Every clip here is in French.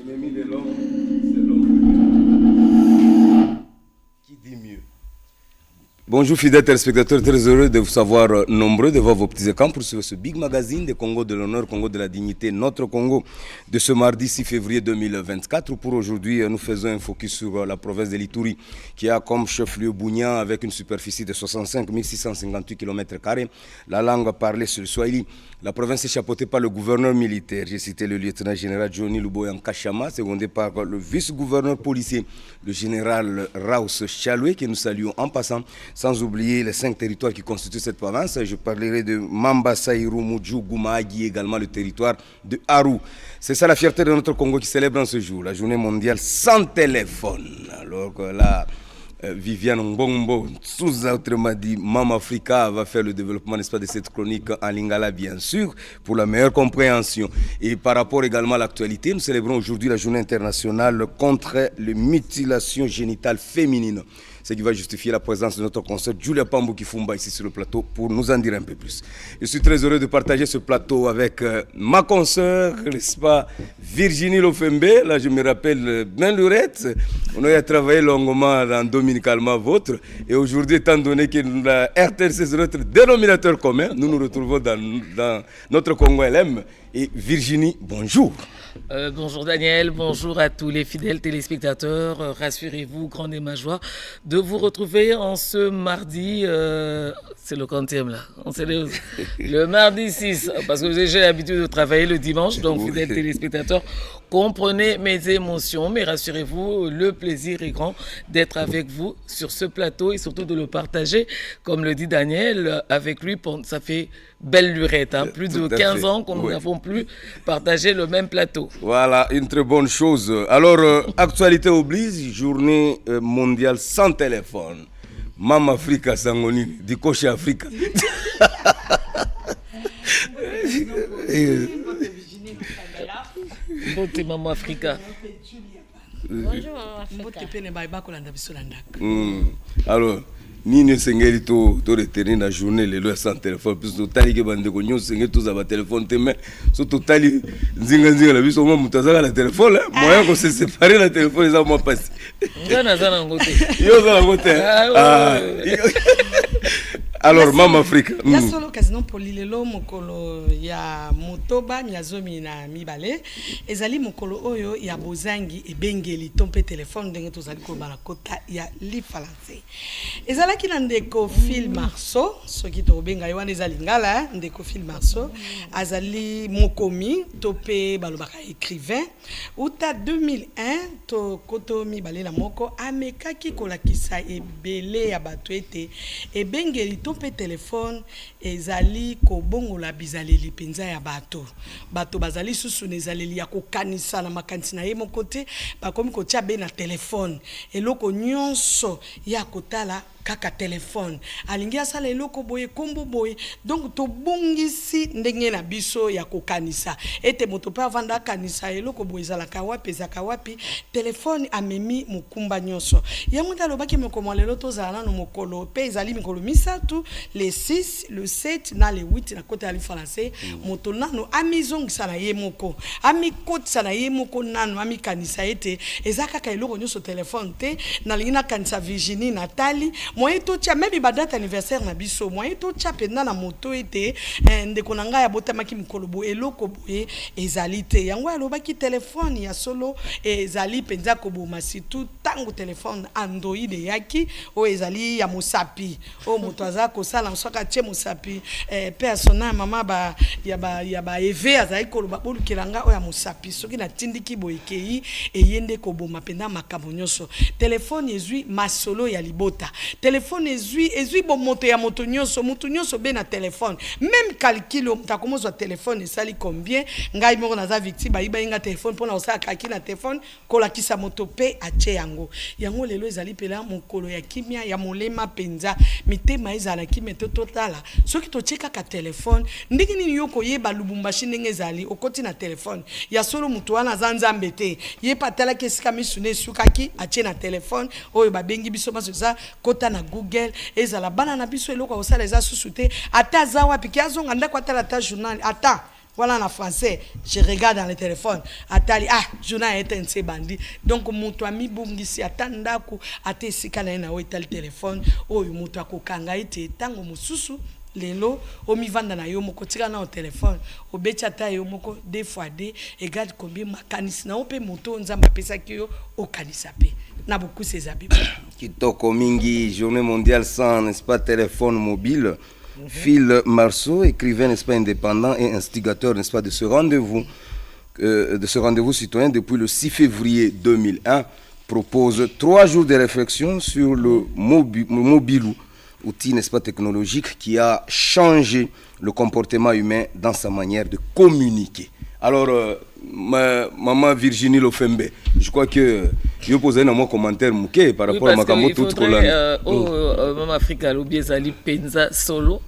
L'ennemi de l'homme, c'est l'homme. Qui dit mieux? Bonjour fidèles téléspectateurs, très heureux de vous savoir nombreux de voir vos petits écrans pour ce Big Magazine de Congo de l'honneur, Congo de la dignité, notre Congo de ce mardi 6 février 2024. Pour aujourd'hui, nous faisons un focus sur la province de l'Ituri qui a comme chef-lieu Bunia avec une superficie de 65 658 km². La langue parlée c'est le Swahili. La province est chapeautée par le gouverneur militaire. J'ai cité le lieutenant général Johnny Luboyan Kachama, secondé par le vice-gouverneur policier, le général Raus Chaloué, que nous saluons en passant. Sans oublier les 5 territoires qui constituent cette province. Je parlerai de Mamba, Saïrou, Moudjou, Goumagi, également le territoire de Haru. C'est ça la fierté de notre Congo qui célèbre en ce jour, la journée mondiale sans téléphone. Alors que là, Viviane Mbombo, autrement dit, Mama Africa va faire le développement, n'est-ce pas, de cette chronique en lingala, bien sûr, pour la meilleure compréhension. Et par rapport également à l'actualité, nous célébrons aujourd'hui la journée internationale contre les mutilations génitales féminines. Ce qui va justifier la présence de notre concert Julia Pambou Kifumba ici sur le plateau pour nous en dire un peu plus. Je suis très heureux de partager ce plateau avec ma consoeur, n'est-ce pas, Virginie Lofembe. Là, je me rappelle bien Lurette. On a travaillé longuement dans Dominicalement Vôtre. Et aujourd'hui, étant donné que la RTLC c'est notre dénominateur commun, nous nous retrouvons dans notre Congo LM. Et Virginie, bonjour. Bonjour Daniel, bonjour à tous les fidèles téléspectateurs. Rassurez-vous, grande est ma joie de vous retrouver en ce mardi, c'est le 40e là, le mardi 6, parce que j'ai l'habitude de travailler le dimanche, donc fidèles téléspectateurs, comprenez mes émotions, mais rassurez-vous, le plaisir est grand d'être avec vous sur ce plateau et surtout de le partager, comme le dit Daniel, avec lui, ça fait belle lurette, hein, plus de 15 ans qu'on n'avons plus partagé le même plateau. Voilà, une très bonne chose. Alors, actualité oblige, journée mondiale sans téléphone. Mama Africa Sangoni, du coach Africa. Bonjour Maman Africa. Bonjour Africa. Alors, ni ne sengeli to retenir la journée les lois sans téléphone plus totali ke bande ko nyo sengeli to za ba téléphone te mais so totali nzinga la biso mo mutaza la téléphone moyen ko se séparer la téléphone ça moi passe zana ngote yo zana ngote alors Mama Africa ya solo casino polilelo mokolo ya motoba miazomi na mibale ezali mokolo oyo ya bozangi ebengeli tompe téléphone ndenge tozali ko bana kota ya lifalance ezalaki na ndeko Phil Marceau soki to benga wana ezali ngala ndeko Phil Marceau azali mokomi tope balobaka écrivain uta 2001 to koto mibale la moko amekaki kolakisa ebele ya bato ete ebengeli tompe téléphone ezali kobongola bizaleli penza ya bato bazali susu nezaleli ya kokanisa na makanisi na ye moko te bakomi kotia be na téléphone eloko nyonso ya kotala kaka téléphone alingi asala eloko boye kombo boye donc to bongisi ndenge na biso ya kokanisa ete moto pe avanda kanisa eloko boye zalaka wapi ezaka wapi téléphone amemi mukumba nyonso yango talobaki mokolo lelo tozala no mokolo pe ezali mikolo misatu le 6 le 7 na le 8 na côté ali français moto nano amizongisa na ye moko amikotisa na ye moko nano amikanisa ete ezaka ka eloko nyonso téléphone te na lingina kanisa Virginie Nathalie moyen to tia même ba date anniversaire na biso moyen to tia penda na moto ete ndeko na ngai abotamaki mikolo bo eloko boye ezali te yango alobaki téléphone ya solo ezali penza koboma situ tango téléphone Android yaki o ezali ya mosapi o moto aza ko sala soka tie mosapi personnel mama ba ya ba EV azali koloba bolukilanga o ya mosapi soki na tindiki boyekei eyende koboma penda makambo nyonso téléphone ezui masolo ya libota téléphone ezui bo moto ya moto nyonso be na téléphone même calcul mutakomozo téléphone esali combien ngai moko naza victime bayiba inga téléphone pona osala calcul na téléphone kolakisa moto pe ache yango lelo ezali pela mokolo ya kimia ya molema penza mitema ezala kimia totala soki tocheka ka téléphone ndiki nini yoko yeba lubumbashi ndenge ezali okoti na téléphone ya solo mutu wana zanzambe te ye patala kesika misune sukaki ache na téléphone oyo babengi biso masoza kota na Google ezala bana na biso eloko osala eza susu te ata za wapi ki azonga ndako atala ta journal ata Voilà en français, je regarde dans le téléphone. Atali, journal est un bandi. Donc, mon toi, mi bungisi, atandaku, ate sikana na weta le téléphone, mutu akokanga ite, tango mususu, lelo, mi vanda na yo moko, tika na au téléphone, betata yo moko, 2 fois 2, et garde combien ma kanisi na ope moto, nzamba pesa kiyo, o kanisa pe. Na beaucoup ces habits. Kitoko mingi, journée mondiale sans, n'est-ce pas, téléphone mobile. Phil Marceau, écrivain, n'est-ce pas, indépendant et instigateur, n'est-ce pas, de ce rendez-vous citoyen depuis le 6 février 2001, propose 3 jours de réflexion sur le mobilou, outil, n'est-ce pas, technologique qui a changé le comportement humain dans sa manière de communiquer. Alors, maman Virginie Lofembe, je crois que je posais un commentaire mouké par rapport à Makambo tout Maman Africa lobi ezali penza solo,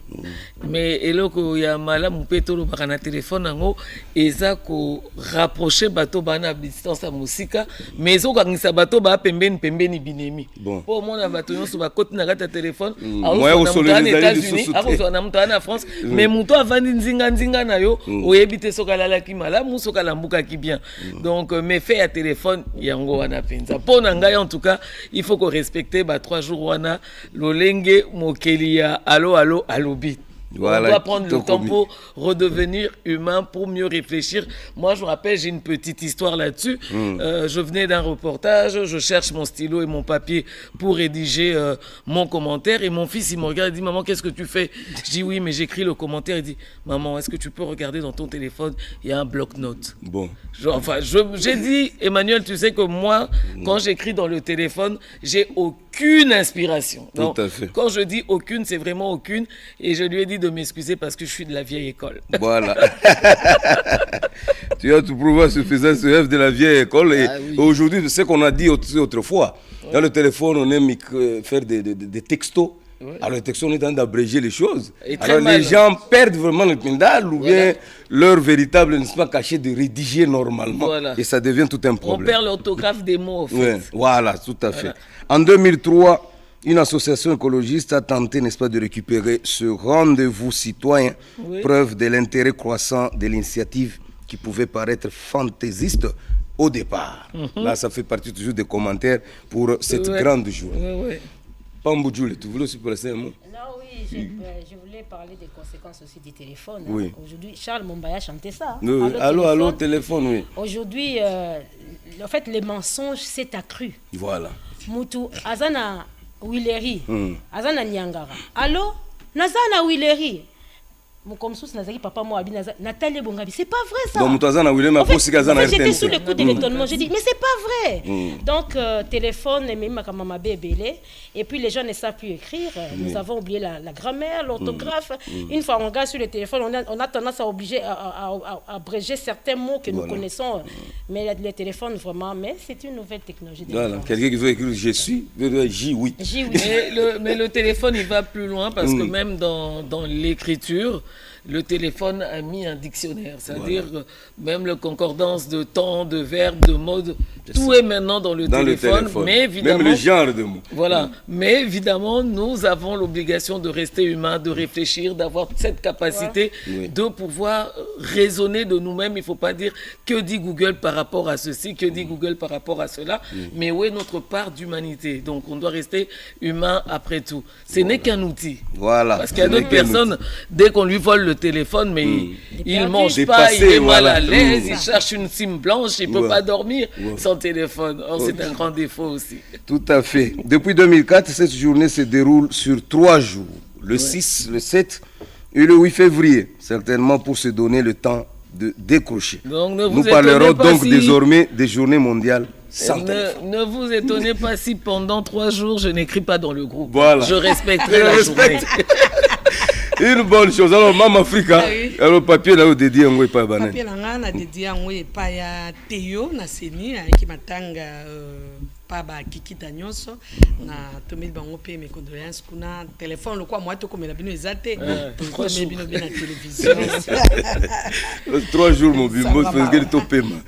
mais eloko ya mala moupeto lo bakana téléphone nango eza ko rapprocher bato bana distance à musika, mais ezo kangisa bato ba pembeni binemi. Pour mona bato nyonso ba koti na kata téléphone, aux États-Unis, na mutana na France, mais muto avandi nzinga na yo oyebite sokala ki mala musokala mbuka ki bien. Donc mais fait à téléphone yango wana penza. Pour nanga en tout cas, il faut qu'on respecte 3 jours wana lolenge mokelia allo bit. Voilà, on doit prendre le temps pour redevenir humain, pour mieux réfléchir. Moi, je me rappelle, j'ai une petite histoire là-dessus. Je venais d'un reportage, je cherche mon stylo et mon papier pour rédiger mon commentaire. Et mon fils, il me regarde et dit, maman, qu'est-ce que tu fais? Je dis, oui, mais j'écris le commentaire. Il dit, maman, est-ce que tu peux regarder dans ton téléphone? Il y a un bloc-notes. Bon. J'ai dit, Emmanuel, tu sais que moi, quand j'écris dans le téléphone, j'ai aucune inspiration. Donc, tout à fait. Quand je dis aucune, c'est vraiment aucune. Et je lui ai dit de m'excuser parce que je suis de la vieille école. Voilà. Tu as tout prouvé suffisant ce rêve de la vieille école. Et oui. Aujourd'hui, ce qu'on a dit autrefois, dans le téléphone, on aime faire des textos. Oui. Alors, les textos, on est en train d'abréger les choses. Alors, les gens perdent vraiment le pindal ou bien leur véritable, n'est-ce pas, caché de rédiger normalement. Voilà. Et ça devient tout un problème. On perd l'orthographe des mots, en fait. Oui. Voilà, tout à fait. En 2003, une association écologiste a tenté, n'est-ce pas, de récupérer ce rendez-vous citoyen, preuve de l'intérêt croissant de l'initiative qui pouvait paraître fantaisiste au départ. Là, ça fait partie toujours des commentaires pour cette grande journée. Pamboujoule, tu voulais aussi placer un mot? Non, oui, je voulais parler des conséquences aussi du téléphone. Oui. Aujourd'hui, Charles Mombaya chantait ça. Oui. Allô, téléphone, oui. Aujourd'hui, en fait, les mensonges s'est accru. Voilà. Moutou, Azana Wileri, Azana Nyangara. Allô, Nazana Wileri. Comme ça, papa moi Nathalie Bongabi, c'est pas vrai ça. Donc j'étais sous le coup de l'étonnement, j'ai dit mais c'est pas vrai. Donc téléphone et même ma bébé et puis les gens ne savent plus écrire. Nous avons oublié la grammaire, l'orthographe. Une fois on regarde sur le téléphone, on a tendance à abréger certains mots que nous connaissons. Mais le téléphone vraiment, mais c'est une nouvelle technologie. Voilà, quelqu'un qui veut écrire je suis, J8. Mais le téléphone il va plus loin parce que même dans l'écriture, le téléphone a mis un dictionnaire, c'est-à-dire même la concordance de temps, de verbes, de mots, tout est maintenant dans le téléphone. Mais évidemment, même le genre de mots. Voilà, mais évidemment, nous avons l'obligation de rester humains, de réfléchir, d'avoir cette capacité de pouvoir raisonner de nous-mêmes. Il ne faut pas dire que dit Google par rapport à ceci, que dit Google par rapport à cela, mais où est notre part d'humanité? Donc on doit rester humain après tout. Ce n'est qu'un outil. Voilà. Parce qu'il y a d'autres personnes, dès qu'on lui vole le téléphone, mais il ne mange pas, il est mal à l'aise, il cherche une SIM blanche, il ne peut pas dormir sans téléphone. Or, c'est un grand défaut aussi. Tout à fait. Depuis 2004, cette journée se déroule sur 3 jours. Le 6, le 7 et le 8 février. Certainement pour se donner le temps de décrocher. Donc, nous parlerons donc désormais des journées mondiales sans téléphone. Ne vous étonnez pas si pendant 3 jours, je n'écris pas dans le groupe. Voilà. Je respecterai la journée. Une bonne chose. Alors, Maman Africa, alors papier là où dédié en pas banane. Papier là on a dédié en pas ya Théo na seni qui matanga pas ba kiki tanyonso na tomé bango pe mes condoléances kuna téléphone le quoi moi to comme la bino ezate pour bino bien la télévision. 3 jours mon bimbo fait que to paiement.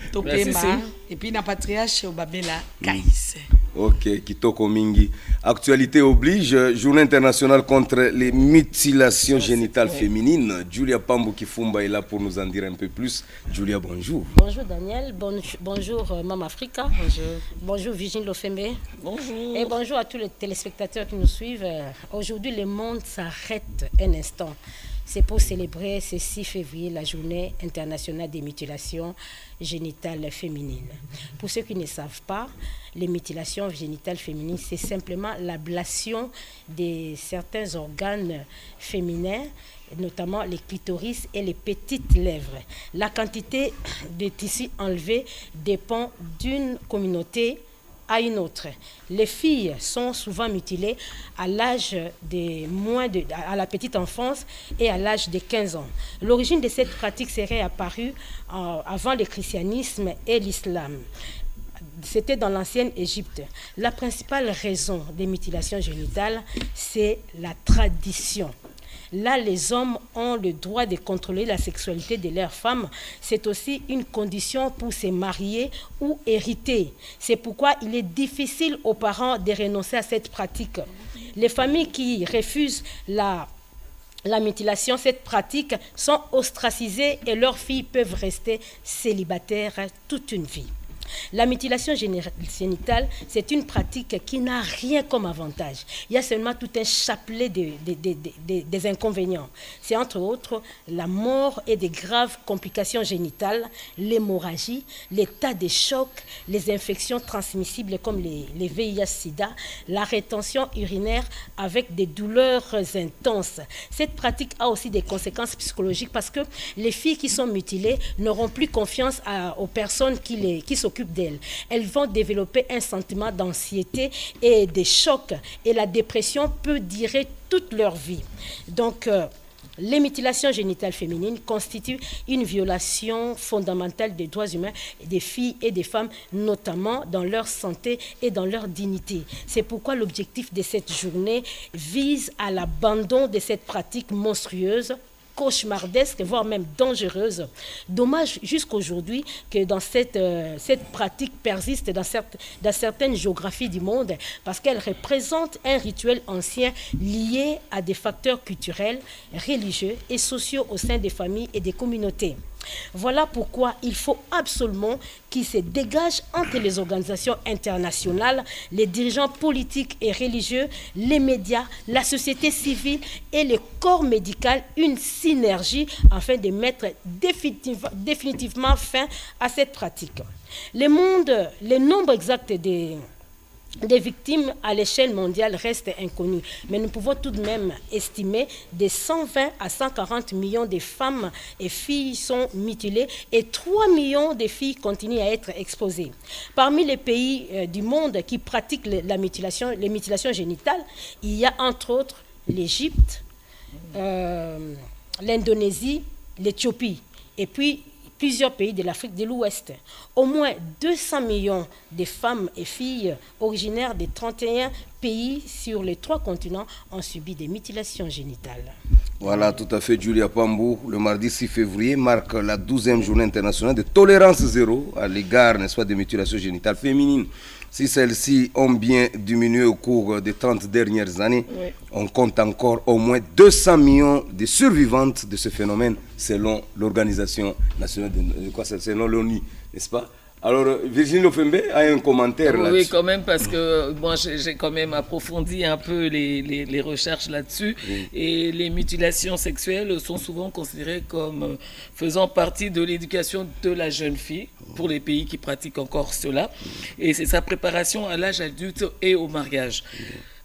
Et puis na patriarche au babela Kaïs. Ok, Kitoko Mingi. Actualité oblige, journée internationale contre les mutilations génitales féminines. Julia Pambo Kifumba est là pour nous en dire un peu plus. Julia, bonjour. Bonjour Daniel, bonjour Mama Africa. Bonjour. Bonjour Virginie Lofembe. Bonjour. Et bonjour à tous les téléspectateurs qui nous suivent. Aujourd'hui, le monde s'arrête un instant. C'est pour célébrer ce 6 février la journée internationale des mutilations génitales féminines. Pour ceux qui ne savent pas, les mutilations génitales féminines, c'est simplement l'ablation de certains organes féminins, notamment les clitoris et les petites lèvres. La quantité de tissus enlevés dépend d'une communauté à une autre. Les filles sont souvent mutilées à l'âge à la petite enfance et à l'âge de 15 ans. L'origine de cette pratique serait apparue avant le christianisme et l'islam. C'était dans l'ancienne Égypte. La principale raison des mutilations génitales, c'est la tradition. Là, les hommes ont le droit de contrôler la sexualité de leurs femmes. C'est aussi une condition pour se marier ou hériter. C'est pourquoi il est difficile aux parents de renoncer à cette pratique. Les familles qui refusent la mutilation, cette pratique, sont ostracisées et leurs filles peuvent rester célibataires toute une vie. La mutilation génitale, c'est une pratique qui n'a rien comme avantage. Il y a seulement tout un chapelet des inconvénients. C'est entre autres la mort et des graves complications génitales, l'hémorragie, l'état de choc, les infections transmissibles comme les VIH-Sida, la rétention urinaire avec des douleurs intenses. Cette pratique a aussi des conséquences psychologiques parce que les filles qui sont mutilées n'auront plus confiance aux personnes qui s'occupent d'elles. Elles vont développer un sentiment d'anxiété et de choc et la dépression peut durer toute leur vie. Donc, les mutilations génitales féminines constituent une violation fondamentale des droits humains des filles et des femmes, notamment dans leur santé et dans leur dignité. C'est pourquoi l'objectif de cette journée vise à l'abandon de cette pratique monstrueuse, cauchemardesque, voire même dangereuse. Dommage jusqu'aujourd'hui que dans cette pratique persiste dans certaines géographies du monde parce qu'elle représente un rituel ancien lié à des facteurs culturels, religieux et sociaux au sein des familles et des communautés. Voilà pourquoi il faut absolument qu'il se dégage entre les organisations internationales, les dirigeants politiques et religieux, les médias, la société civile et le corps médical une synergie afin de mettre définitivement fin à cette pratique. Le nombre exact des victimes à l'échelle mondiale restent inconnues, mais nous pouvons tout de même estimer de 120 à 140 millions de femmes et filles sont mutilées et 3 millions de filles continuent à être exposées. Parmi les pays du monde qui pratiquent les mutilations génitales, il y a entre autres l'Égypte, l'Indonésie, l'Éthiopie et puis plusieurs pays de l'Afrique de l'Ouest. Au moins 200 millions de femmes et filles originaires des 31 pays sur les 3 continents ont subi des mutilations génitales. Voilà, tout à fait, Julia Pambou. Le mardi 6 février marque la 12e journée internationale de tolérance zéro à l'égard, n'est-ce pas, des mutilations génitales féminines. Si celles-ci ont bien diminué au cours des 30 dernières années, oui, on compte encore au moins 200 millions de survivantes de ce phénomène selon l'Organisation nationale selon l'ONU, n'est-ce pas? Alors, Virginie Lofembe a un commentaire là-dessus. Oui, quand même, parce que moi, j'ai quand même approfondi un peu les recherches là-dessus. Oui. Et les mutilations sexuelles sont souvent considérées comme faisant partie de l'éducation de la jeune fille, pour les pays qui pratiquent encore cela. Et c'est sa préparation à l'âge adulte et au mariage.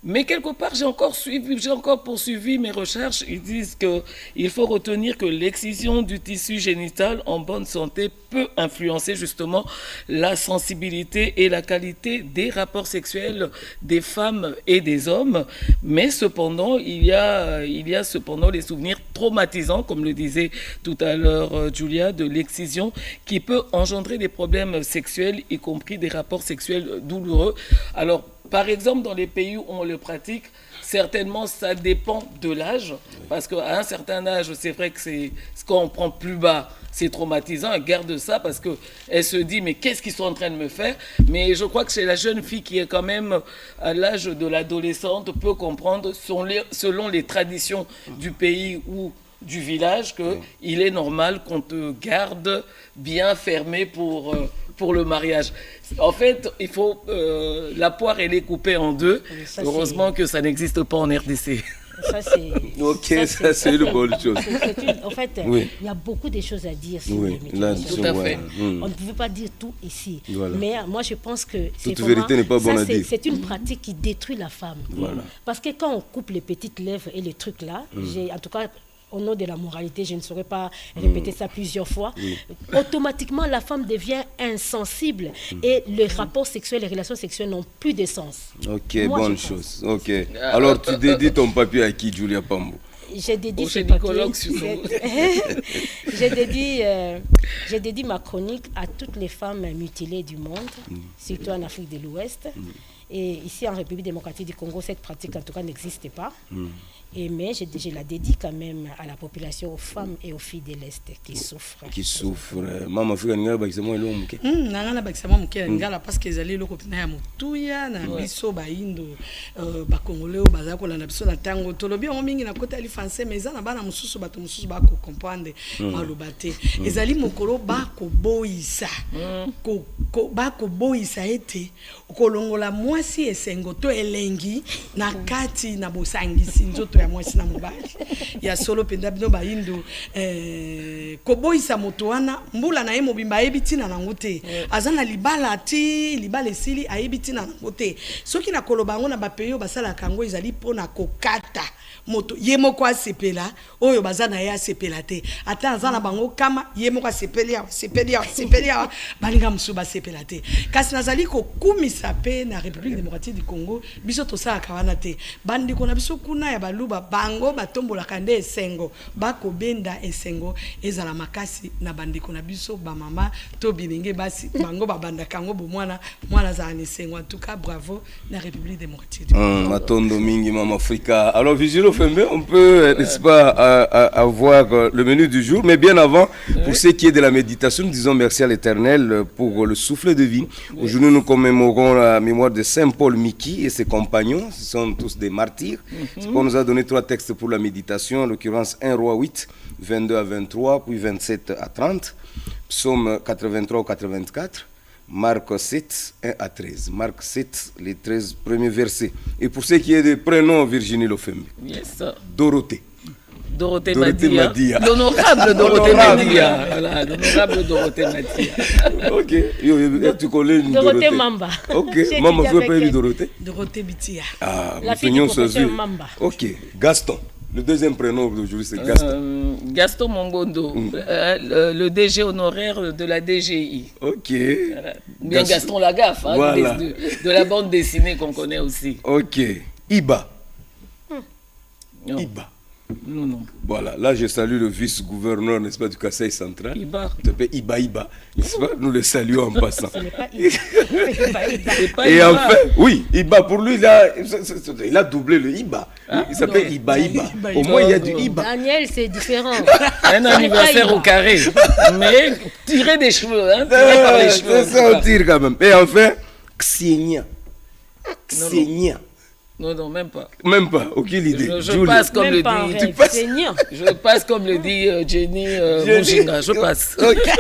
Mais quelque part, j'ai encore poursuivi mes recherches. Ils disent qu'il faut retenir que l'excision du tissu génital en bonne santé peut influencer justement la sensibilité et la qualité des rapports sexuels des femmes et des hommes. Mais cependant, il y a cependant les souvenirs traumatisants, comme le disait tout à l'heure Julia, de l'excision qui peut engendrer des problèmes sexuels, y compris des rapports sexuels douloureux. Alors, par exemple, dans les pays où on le pratique, certainement, ça dépend de l'âge. Parce qu'à un certain âge, c'est vrai que c'est ce qu'on prend plus bas. C'est traumatisant, elle garde ça parce qu'elle se dit mais qu'est-ce qu'ils sont en train de me faire. Mais je crois que c'est la jeune fille qui est quand même à l'âge de l'adolescente peut comprendre selon les traditions du pays ou du village qu'il est normal qu'on te garde bien fermé pour le mariage. En fait, il faut la poire elle est coupée en deux. Heureusement que ça n'existe pas en RDC. Ça, c'est... Ok, ça, c'est une bonne chose. En fait, il y a beaucoup de choses à dire sur les tout à fait. On ne pouvait pas dire tout ici. Voilà. Mais moi, je pense que toute vérité n'est pas bonne à dire. C'est une pratique qui détruit la femme. Voilà. Parce que quand on coupe les petites lèvres et les trucs là, en tout cas... Au nom de la moralité, je ne saurais pas répéter ça plusieurs fois. Automatiquement, la femme devient insensible et les rapports sexuels, les relations sexuelles n'ont plus de sens. Ok, bonne chose. Ok. Alors, tu dédies ton papier à qui, Julia Pambo? J'ai dédié ce papier. J'ai dédié ma chronique à toutes les femmes mutilées du monde, surtout en Afrique de l'Ouest. Et ici, en République démocratique du Congo, cette pratique, en tout cas, n'existe pas. Mais je la dédie quand même à la population, aux femmes et aux filles de l'Est qui souffrent. Qui souffrent. Maman, il faut que tu aies un peu de ngala parce que ezali loko pina ya mutuya na biso ba indo ba congolais baza ko landa biso na tango tolobi on mingi na kota ali français mais za na bana mususu bato mususu ba ko comprendre maloba te ezali mokolo ba ko boisa ba ko boisa ete kolongola mwasi esengo to elengi na kati na bosangisi nzoto ya mwasi na mobali ya solo penda bino ba indo ko boisa moto wana mbula na ye mobimba ebitina na ngote azana libala ti libala esili ayebitina na ngote soki na koloba ngo na bapeyo basala kango ezali pona kokata moto ye moko asepela oyo bazana ya asepela te ata azana bango kama ye moko asepeli balinga musu basepela te kasi nazali kokumisa pe na République démocratique du Congo biso tosala kawana te bandiko na biso kuna ya baluba bango batombola kande esengo bakobenda esengo ezala makasi na bandiko na biso ba mama to bilinge basi bango babanda kango bo mwana za esengo en tout cas bravo la République démocratique du Congo. Matondo mingi mama Africa. Alors Vigilo Fembe, on peut n'est-ce pas avoir le menu du jour, mais bien avant pour ce qui est de la méditation, nous disons merci à l'Éternel pour le souffle de vie. Aujourd'hui nous commémorons la mémoire de Saint Paul Miki et ses compagnons, ce sont tous des martyrs. On nous a donné 3 textes pour la méditation, en l'occurrence 1 Roi 8, 22 à 23, puis 27 à 30, Psaume 83 au 84, Marc 7, 1 à 13. Marc 7, les 13 premiers versets. Et pour ce qui est des prénoms, Virginie Lofembe. Yes. Dorothée. Dorothée Madia. L'honorable Dorothée Madia. Voilà, l'honorable Dorothée Madia. Ok. Tu connais une Dorothée Mamba. Ok. Maman, vous pouvez dire Dorothée? Dorothée Bitia. Ah, la fille du professeur Mamba. Ok. Gaston. Le deuxième prénom d'aujourd'hui, c'est Gaston. Gaston Mongondo, le DG honoraire de la DGI. Ok. Voilà. Bien Gaston Lagaffe, hein, voilà. de la bande dessinée qu'on connaît aussi. Ok. Iba. Non. Iba. Non. Voilà, là je salue le vice-gouverneur, n'est-ce pas, du Kasaï central. Iba. Iba, n'est-ce pas? Nous le saluons en passant. Ce n'est pas Iba. Et enfin, oui, Iba, pour lui, il a doublé le Iba. Il s'appelle Iba. Au moins, il y a du Iba. Daniel, c'est différent. Un anniversaire au carré. Mais tiré des cheveux, hein, tiré par les cheveux. C'est ça, on tire quand même. Et enfin, Ksenia. Non, même pas. Même pas, aucune idée. Je passe comme le dit. Tu passes. Je passe comme le dit Jenny Mujinga. Je passe. Okay.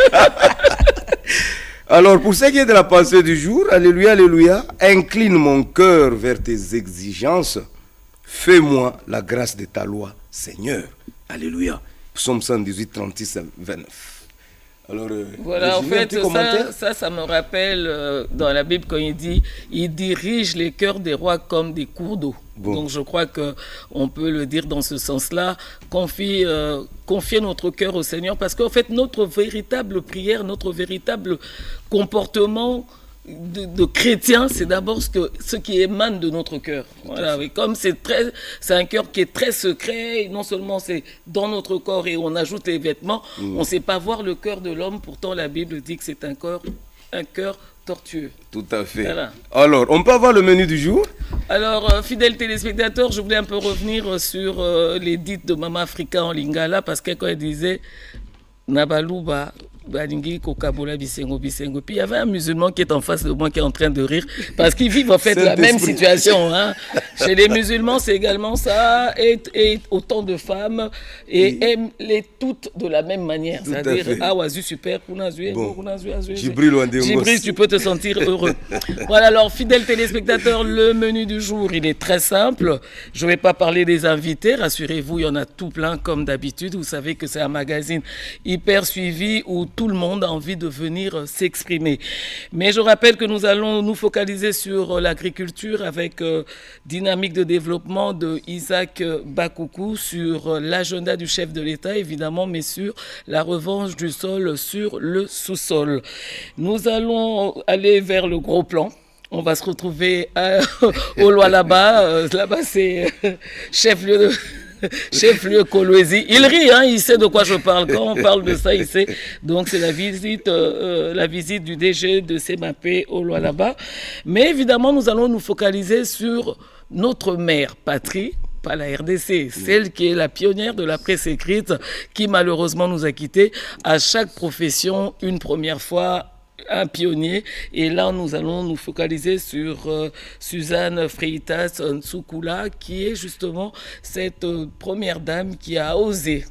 Alors, pour ce qui est de la pensée du jour, alléluia, alléluia, incline mon cœur vers tes exigences. Fais-moi la grâce de ta loi, Seigneur. Alléluia. Psaume 118, 36 à 29. Alors, voilà, en fait, ça me rappelle dans la Bible quand il dit « Il dirige les cœurs des rois comme des cours d'eau ». Bon. Donc je crois qu'on peut le dire dans ce sens-là, confier notre cœur au Seigneur, parce qu'en fait, notre véritable prière, notre véritable comportement de chrétien, c'est d'abord ce qui émane de notre cœur. Voilà, et comme c'est un cœur qui est très secret, et non seulement c'est dans notre corps et on ajoute les vêtements, on ne sait pas voir le cœur de l'homme, pourtant la Bible dit que c'est un cœur tortueux. Tout à fait. Voilà. Alors, on peut avoir le menu du jour? Alors, fidèles téléspectateurs, je voulais un peu revenir sur les dites de Mama Africa en lingala parce que quand elle disait Nabaluba, Balingi, Kokabola, Bisengo, Bisengo. Puis il y avait un musulman qui est en face de moi qui est en train de rire parce qu'ils vivent en fait la même situation. Hein. Chez les musulmans, c'est également ça. Et autant de femmes et aiment les toutes de la même manière. C'est-à-dire, ah, Wazu, super, Jibril, tu peux te sentir heureux. Voilà, alors, fidèles téléspectateurs, le menu du jour, il est très simple. Je ne vais pas parler des invités. Rassurez-vous, il y en a tout plein comme d'habitude. Vous savez que c'est un magazine hyper suivi où tout le monde a envie de venir s'exprimer. Mais je rappelle que nous allons nous focaliser sur l'agriculture avec dynamique de développement de Isaac Bakoukou, sur l'agenda du chef de l'État, évidemment, mais sur la revanche du sol sur le sous-sol. Nous allons aller vers le gros plan. On va se retrouver au Lualaba. Là-bas, c'est chef-lieu de... Chef-lieu Kolwezi. Il rit, hein, il sait de quoi je parle. Quand on parle de ça, il sait. Donc, c'est la visite du DG de CEMAPE au Lualaba. Mais évidemment, nous allons nous focaliser sur notre mère patrie, pas la RDC, celle qui est la pionnière de la presse écrite, qui malheureusement nous a quittés. À chaque profession, une première fois, un pionnier. Et là, nous allons nous focaliser sur Suzanne Freitas Nsukula, qui est justement cette première dame qui a osé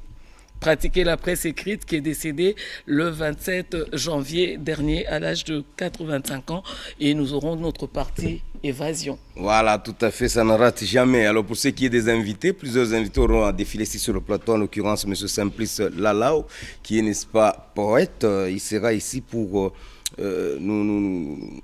pratiquer la presse écrite, qui est décédée le 27 janvier dernier à l'âge de 85 ans. Et nous aurons notre partie évasion. Voilà, tout à fait, ça ne rate jamais. Alors pour ce qui est des invités, plusieurs invités auront à défiler ici sur le plateau, en l'occurrence M. Simplice Lalao, qui est, n'est-ce pas, poète. Il sera ici pour nous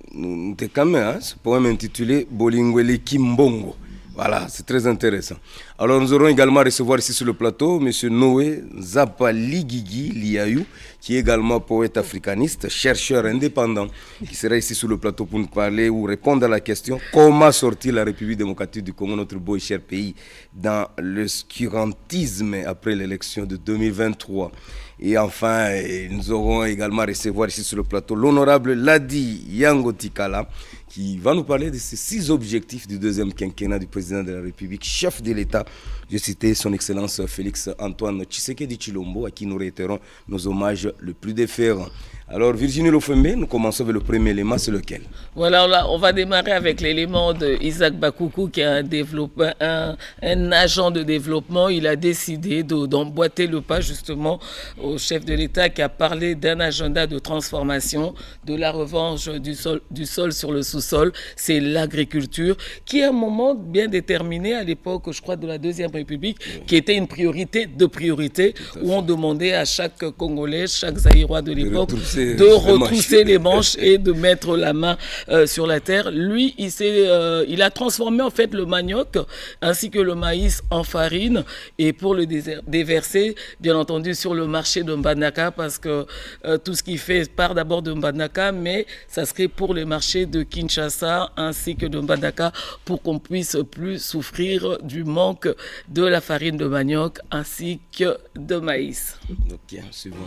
décamer, hein, ce poème intitulé Bolingwele Kimbongo. Voilà, c'est très intéressant. Alors nous aurons également à recevoir ici sur le plateau M. Noé Zapaligigi Liayou, qui est également poète africaniste, chercheur indépendant, qui sera ici sur le plateau pour nous parler ou répondre à la question comment sortir la République démocratique du Congo, notre beau et cher pays, dans l'obscurantisme après l'élection de 2023. Et enfin, nous aurons également à recevoir ici sur le plateau l'honorable Ladi Yangotikala, qui va nous parler de ces 6 objectifs du deuxième quinquennat du président de la République, chef de l'État. Je citais son Excellence Félix Antoine Tshisekedi Tshilombo, à qui nous réitérons nos hommages le plus déférents. Alors Virginie Lofembe, nous commençons avec le premier élément, c'est lequel? Voilà, là, on va démarrer avec l'élément de Isaac Bakoukou, qui est un agent de développement. Il a décidé d'emboîter le pas justement au chef de l'État, qui a parlé d'un agenda de transformation, de la revanche du sol sur le sous-sol. C'est l'agriculture, qui est un moment bien déterminé à l'époque, je crois, de la Deuxième République, qui était une priorité de priorité, où on demandait à chaque Congolais, chaque Zaïrois de l'époque, de retrousser les manches et de mettre la main sur la terre. Lui, il a transformé en fait le manioc ainsi que le maïs en farine, et pour le déverser, bien entendu, sur le marché de Mbandaka, parce que tout ce qu'il fait part d'abord de Mbandaka, mais ça serait pour les marchés de Kinshasa ainsi que de Mbandaka, pour qu'on puisse plus souffrir du manque de la farine de manioc ainsi que de maïs. Ok, c'est bon.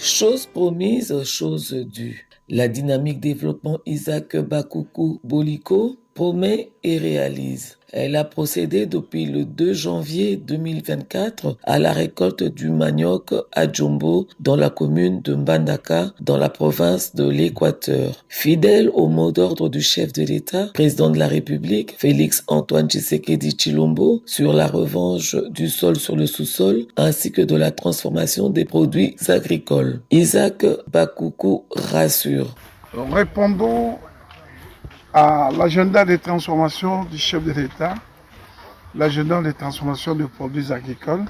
Chose promise, chose due. La dynamique développement Isaac Bakoukou Boliko promet et réalise. Elle a procédé depuis le 2 janvier 2024 à la récolte du manioc à Djombo dans la commune de Mbandaka dans la province de l'Équateur. Fidèle au mot d'ordre du chef de l'État, président de la République, Félix Antoine Tshisekedi Tshilombo, sur la revanche du sol sur le sous-sol ainsi que de la transformation des produits agricoles. Isaac Bakoukou rassure. Répondons à l'agenda de transformation du chef de l'État, l'agenda de transformation des produits agricoles,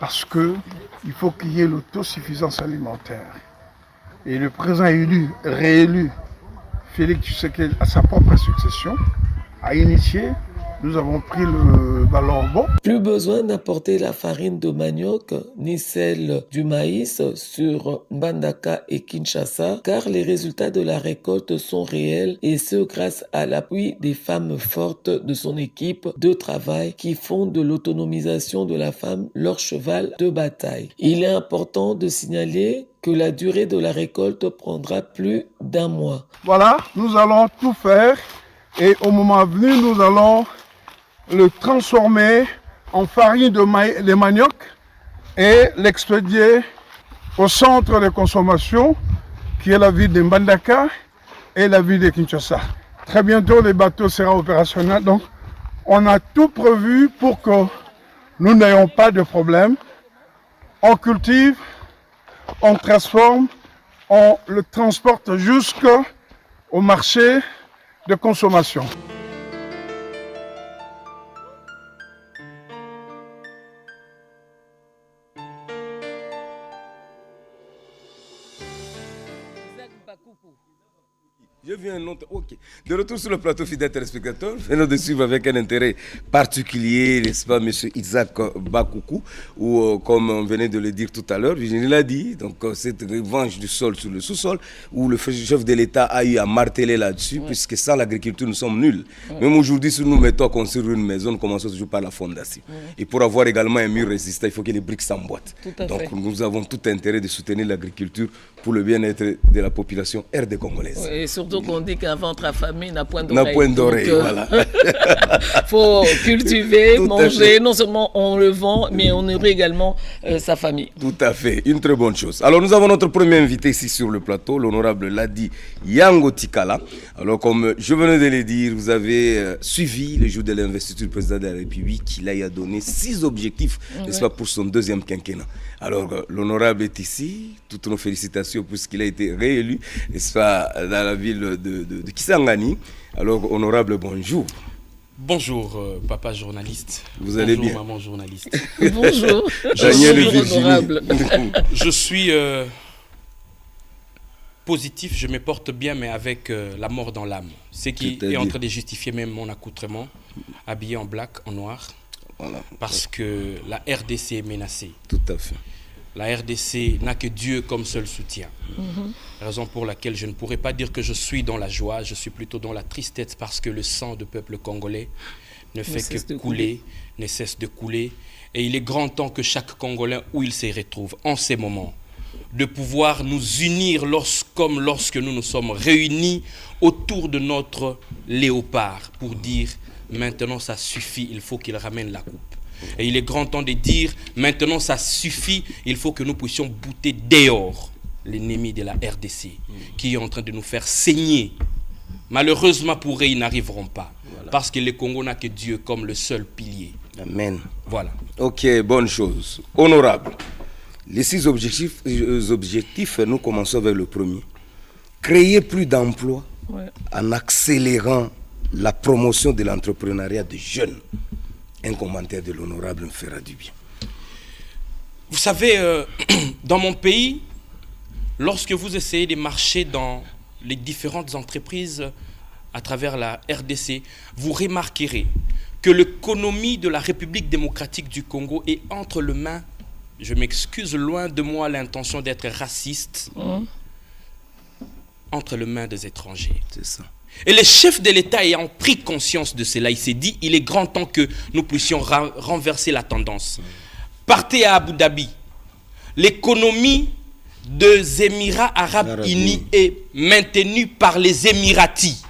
parce qu'il faut qu'il y ait l'autosuffisance alimentaire. Et le président réélu, Félix Tshisekedi, à sa propre succession, a initié nous avons pris le ballon bon. Plus besoin d'importer la farine de manioc ni celle du maïs sur Mbandaka et Kinshasa, car les résultats de la récolte sont réels et ce grâce à l'appui des femmes fortes de son équipe de travail qui font de l'autonomisation de la femme leur cheval de bataille. Il est important de signaler que la durée de la récolte prendra plus d'1 mois. Voilà, nous allons tout faire et au moment venu, nous allons le transformer en farine de manioc et l'expédier au centre de consommation qui est la ville de Mbandaka et la ville de Kinshasa. Très bientôt, le bateau sera opérationnel. Donc, on a tout prévu pour que nous n'ayons pas de problème. On cultive, on transforme, on le transporte jusqu'au marché de consommation. Je viens longtemps. Ok. De retour sur le plateau, fidèles téléspectateurs, venons de suivre avec un intérêt particulier, n'est-ce pas, M. Isaac Bakoukou, ou comme on venait de le dire tout à l'heure, Virginie l'a dit, donc cette revanche du sol sur le sous-sol, où le chef de l'État a eu à marteler là-dessus, puisque sans l'agriculture, nous sommes nuls. Même aujourd'hui, si nous mettons à construire une maison, nous commençons toujours par la fondation. Et pour avoir également un mur résistant, il faut que les briques s'emboîtent. Donc nous avons tout intérêt de soutenir l'agriculture pour le bien-être de la population RD congolaise. Et surtout qu'on dit qu'un ventre affamé n'a point d'oreille. N'a point d'oreille, voilà. Faut cultiver, manger. Non seulement on le vend, mais on nourrit également sa famille. Tout à fait, une très bonne chose. Alors nous avons notre premier invité ici sur le plateau, l'honorable Ladi Yango Tikala. Alors comme je venais de le dire, vous avez suivi le jour de l'investiture du président de la République. Il a donné 6 objectifs, n'est-ce pas, pour son 2e quinquennat. Alors l'honorable est ici, toutes nos félicitations puisqu'il a été réélu, n'est-ce pas, dans la ville de Kisangani. Alors, honorable, bonjour. Bonjour, papa journaliste. Vous allez bien? Bonjour, maman journaliste. Bonjour. Daniel honorable. Je suis positif, je me porte bien, mais avec la mort dans l'âme. Ce qui est en train de justifier même mon accoutrement, habillé en black, en noir. Voilà. Parce que la RDC est menacée. Tout à fait. La RDC n'a que Dieu comme seul soutien. Raison pour laquelle je ne pourrais pas dire que je suis dans la joie, je suis plutôt dans la tristesse parce que le sang du peuple congolais ne fait que couler, ne cesse de couler. Et il est grand temps que chaque Congolais, où il se retrouve en ces moments, de pouvoir nous unir comme lorsque nous nous sommes réunis autour de notre léopard pour dire maintenant ça suffit, il faut qu'il ramène la coupe. Et il est grand temps de dire, maintenant ça suffit, il faut que nous puissions bouter dehors l'ennemi de la RDC qui est en train de nous faire saigner. Malheureusement pour eux, ils n'arriveront pas. Voilà. Parce que le Congo n'a que Dieu comme le seul pilier. Amen. Voilà. Ok, bonne chose. Honorable. Les 6 objectifs, nous commençons avec le premier. Créer plus d'emplois en accélérant la promotion de l'entrepreneuriat des jeunes. Un commentaire de l'honorable me fera du bien. Vous savez, dans mon pays, lorsque vous essayez de marcher dans les différentes entreprises à travers la RDC, vous remarquerez que l'économie de la République démocratique du Congo est entre les mains, je m'excuse, loin de moi l'intention d'être raciste, entre les mains des étrangers. C'est ça. Et le chef de l'État ayant pris conscience de cela, il s'est dit, il est grand temps que nous puissions renverser la tendance. Partez à Abu Dhabi. L'économie des Émirats arabes unis est maintenue par les Émiratis.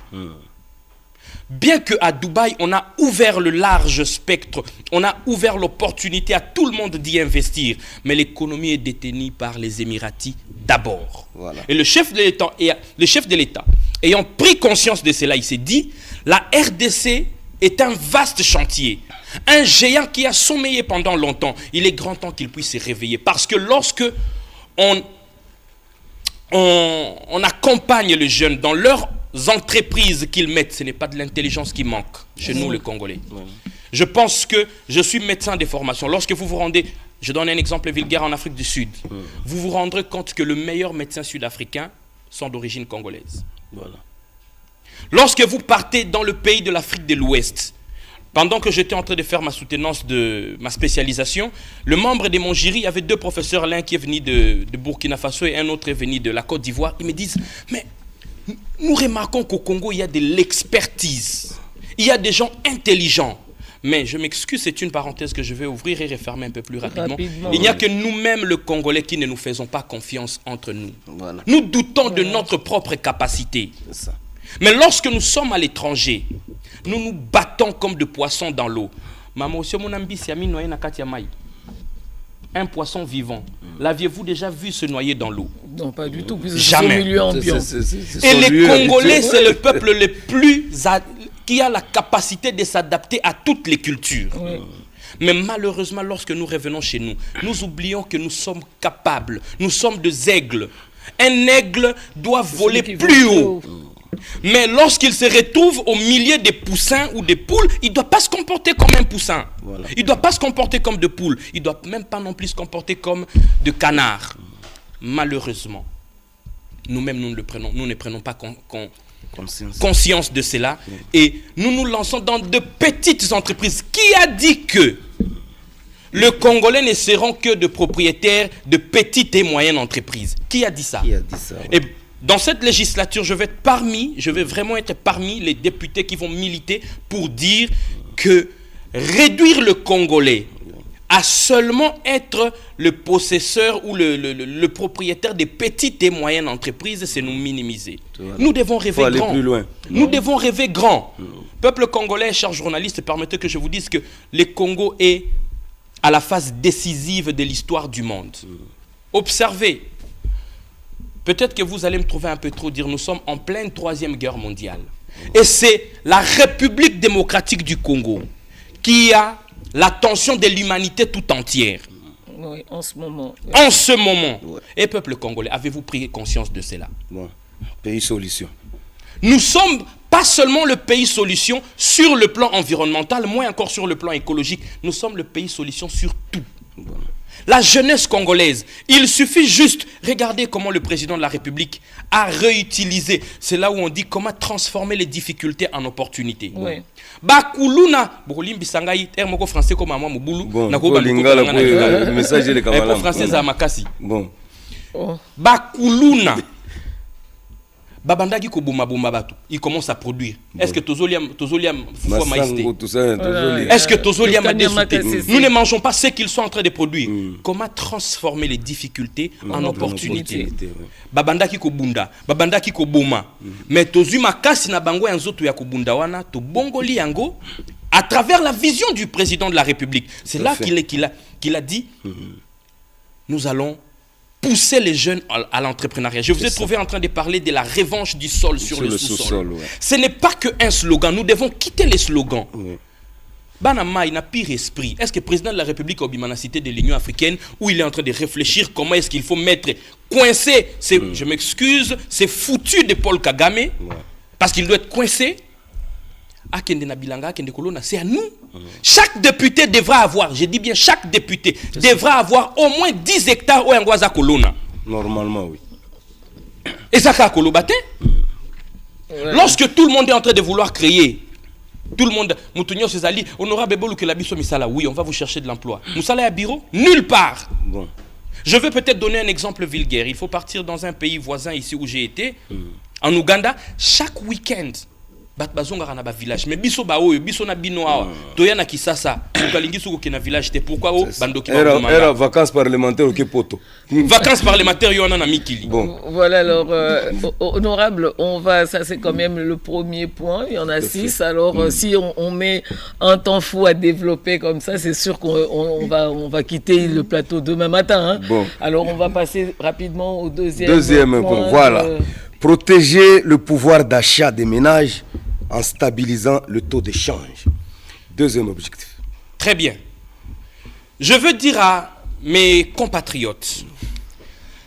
Bien qu'à Dubaï, on a ouvert le large spectre, on a ouvert l'opportunité à tout le monde d'y investir, mais l'économie est détenue par les Émiratis d'abord. Voilà. Et le chef de l'État, ayant pris conscience de cela, il s'est dit, la RDC est un vaste chantier, un géant qui a sommeillé pendant longtemps. Il est grand temps qu'il puisse se réveiller, parce que lorsque on accompagne les jeunes dans leurs entreprises qu'ils mettent, ce n'est pas de l'intelligence qui manque chez nous les Congolais. Je pense que je suis médecin de formation. Lorsque vous vous rendez, je donne un exemple vulgaire en Afrique du Sud, vous vous rendrez compte que le meilleur médecin sud-africain sont d'origine congolaise. Voilà. Lorsque vous partez dans le pays de l'Afrique de l'Ouest, pendant que j'étais en train de faire ma soutenance de ma spécialisation, le membre de mon jury, il y avait 2 professeurs, l'un qui est venu de Burkina Faso et un autre est venu de la Côte d'Ivoire. Ils me disent, mais nous remarquons qu'au Congo, il y a de l'expertise. Il y a des gens intelligents. Mais je m'excuse, c'est une parenthèse que je vais ouvrir et refermer un peu plus rapidement. Il n'y a que nous-mêmes, le Congolais, qui ne nous faisons pas confiance entre nous. Voilà. Nous doutons de notre propre capacité. C'est ça. Mais lorsque nous sommes à l'étranger, nous nous battons comme de poissons dans l'eau. Un poisson vivant. L'aviez-vous déjà vu se noyer dans l'eau? Non, pas du tout. Jamais. Milieu ambiant. Et les Congolais, c'est le peuple le plus qui a la capacité de s'adapter à toutes les cultures. Oui. Mais malheureusement, lorsque nous revenons chez nous, nous oublions que nous sommes capables. Nous sommes des aigles. Un aigle doit voler plus haut. Mais lorsqu'il se retrouve au milieu des poussins ou des poules, il ne doit pas se comporter comme un poussin. Voilà. Il ne doit pas se comporter comme de poules. Il ne doit même pas non plus se comporter comme de canard. Malheureusement, nous-mêmes, nous ne prenons pas conscience de cela. Oui. Et nous nous lançons dans de petites entreprises. Qui a dit que le Congolais ne seront que de propriétaires de petites et moyennes entreprises? Qui a dit ça? Qui a dit ça? Ouais. Et dans cette législature, je vais vraiment être parmi les députés qui vont militer pour dire que réduire le Congolais à seulement être le possesseur ou le propriétaire des petites et moyennes entreprises, c'est nous minimiser. Nous devons rêver grand. Faut aller plus loin. Nous devons rêver grand. Peuple congolais, chers journalistes, permettez que je vous dise que le Congo est à la phase décisive de l'histoire du monde. Observez. Peut-être que vous allez me trouver un peu trop dire, nous sommes en pleine 3e guerre mondiale. Et c'est la République démocratique du Congo qui a l'attention de l'humanité tout entière. Oui, en ce moment. En ce moment. Ouais. Et peuple congolais, avez-vous pris conscience de cela? Bon, pays solution. Nous sommes pas seulement le pays solution sur le plan environnemental, moins encore sur le plan écologique. Nous sommes le pays solution sur tout. Bon. La jeunesse congolaise, il suffit juste, regardez comment le président de la République a réutilisé. C'est là où on dit comment transformer les difficultés en opportunités. Oui. Bakuluna, bolimbi sangai, moko français comme moi mobulu, na ko lingala pour message les camarades. Pour français za makasi. Bon. Bakuluna. Babandaki ko boma batu, il commence à produire. Est-ce que tozoliam fwa maïsté? Est-ce que tozoliam a dessouté? Nous ne mangeons pas ce qu'ils sont en train de produire. Comment transformer les difficultés en opportunités? Babandaki ko bunda, babandaki ko boma. Mais tozu makasi na bango ya nzoto ya ko bunda wana to bongoli yango à travers la vision du président de la République. C'est là qu'il a dit nous allons pousser les jeunes à l'entrepreneuriat. Je vous ai trouvé en train de parler de la revanche du sol sur le sous-sol. Ouais. Ce n'est pas qu'un slogan. Nous devons quitter les slogans. Ouais. Banama, il n'a pire esprit. Est-ce que le président de la République a cité de l'Union africaine où il est en train de réfléchir comment est-ce qu'il faut mettre coincé, je m'excuse, c'est foutu de Paul Kagame, parce qu'il doit être coincé. C'est à nous. Chaque député devra avoir, je dis bien chaque député, devra avoir au moins 10 hectares au Ngwaza Kolona. Normalement, oui. Et ça, c'est Kolobate. Lorsque tout le monde est en train de vouloir créer, tout le monde, Moutounio Césali, honorable Bolou que la biso misala, oui, on va vous chercher de l'emploi. Moussala à bureau? Nulle part. Bon. Je vais peut-être donner un exemple vulgaire. Il faut partir dans un pays voisin ici où j'ai été, en Ouganda, chaque week-end. Bazonga na ba village mais biso ba oyo biso na bino awa toya na kisasa ukalingi suko ke na village te pourquoi o bandoki ba era vacances parlementaires au poto vacances parlementaires yo na mikili. Bon voilà, alors honorable, on va, ça c'est quand même le premier point, il y en a 6, alors si on met un temps fou à développer comme ça, c'est sûr qu'on va quitter le plateau demain matin, hein. Bon. Alors on va passer rapidement au deuxième point. Voilà. Protéger le pouvoir d'achat des ménages en stabilisant le taux d'échange. Deuxième objectif. Très bien. Je veux dire à mes compatriotes,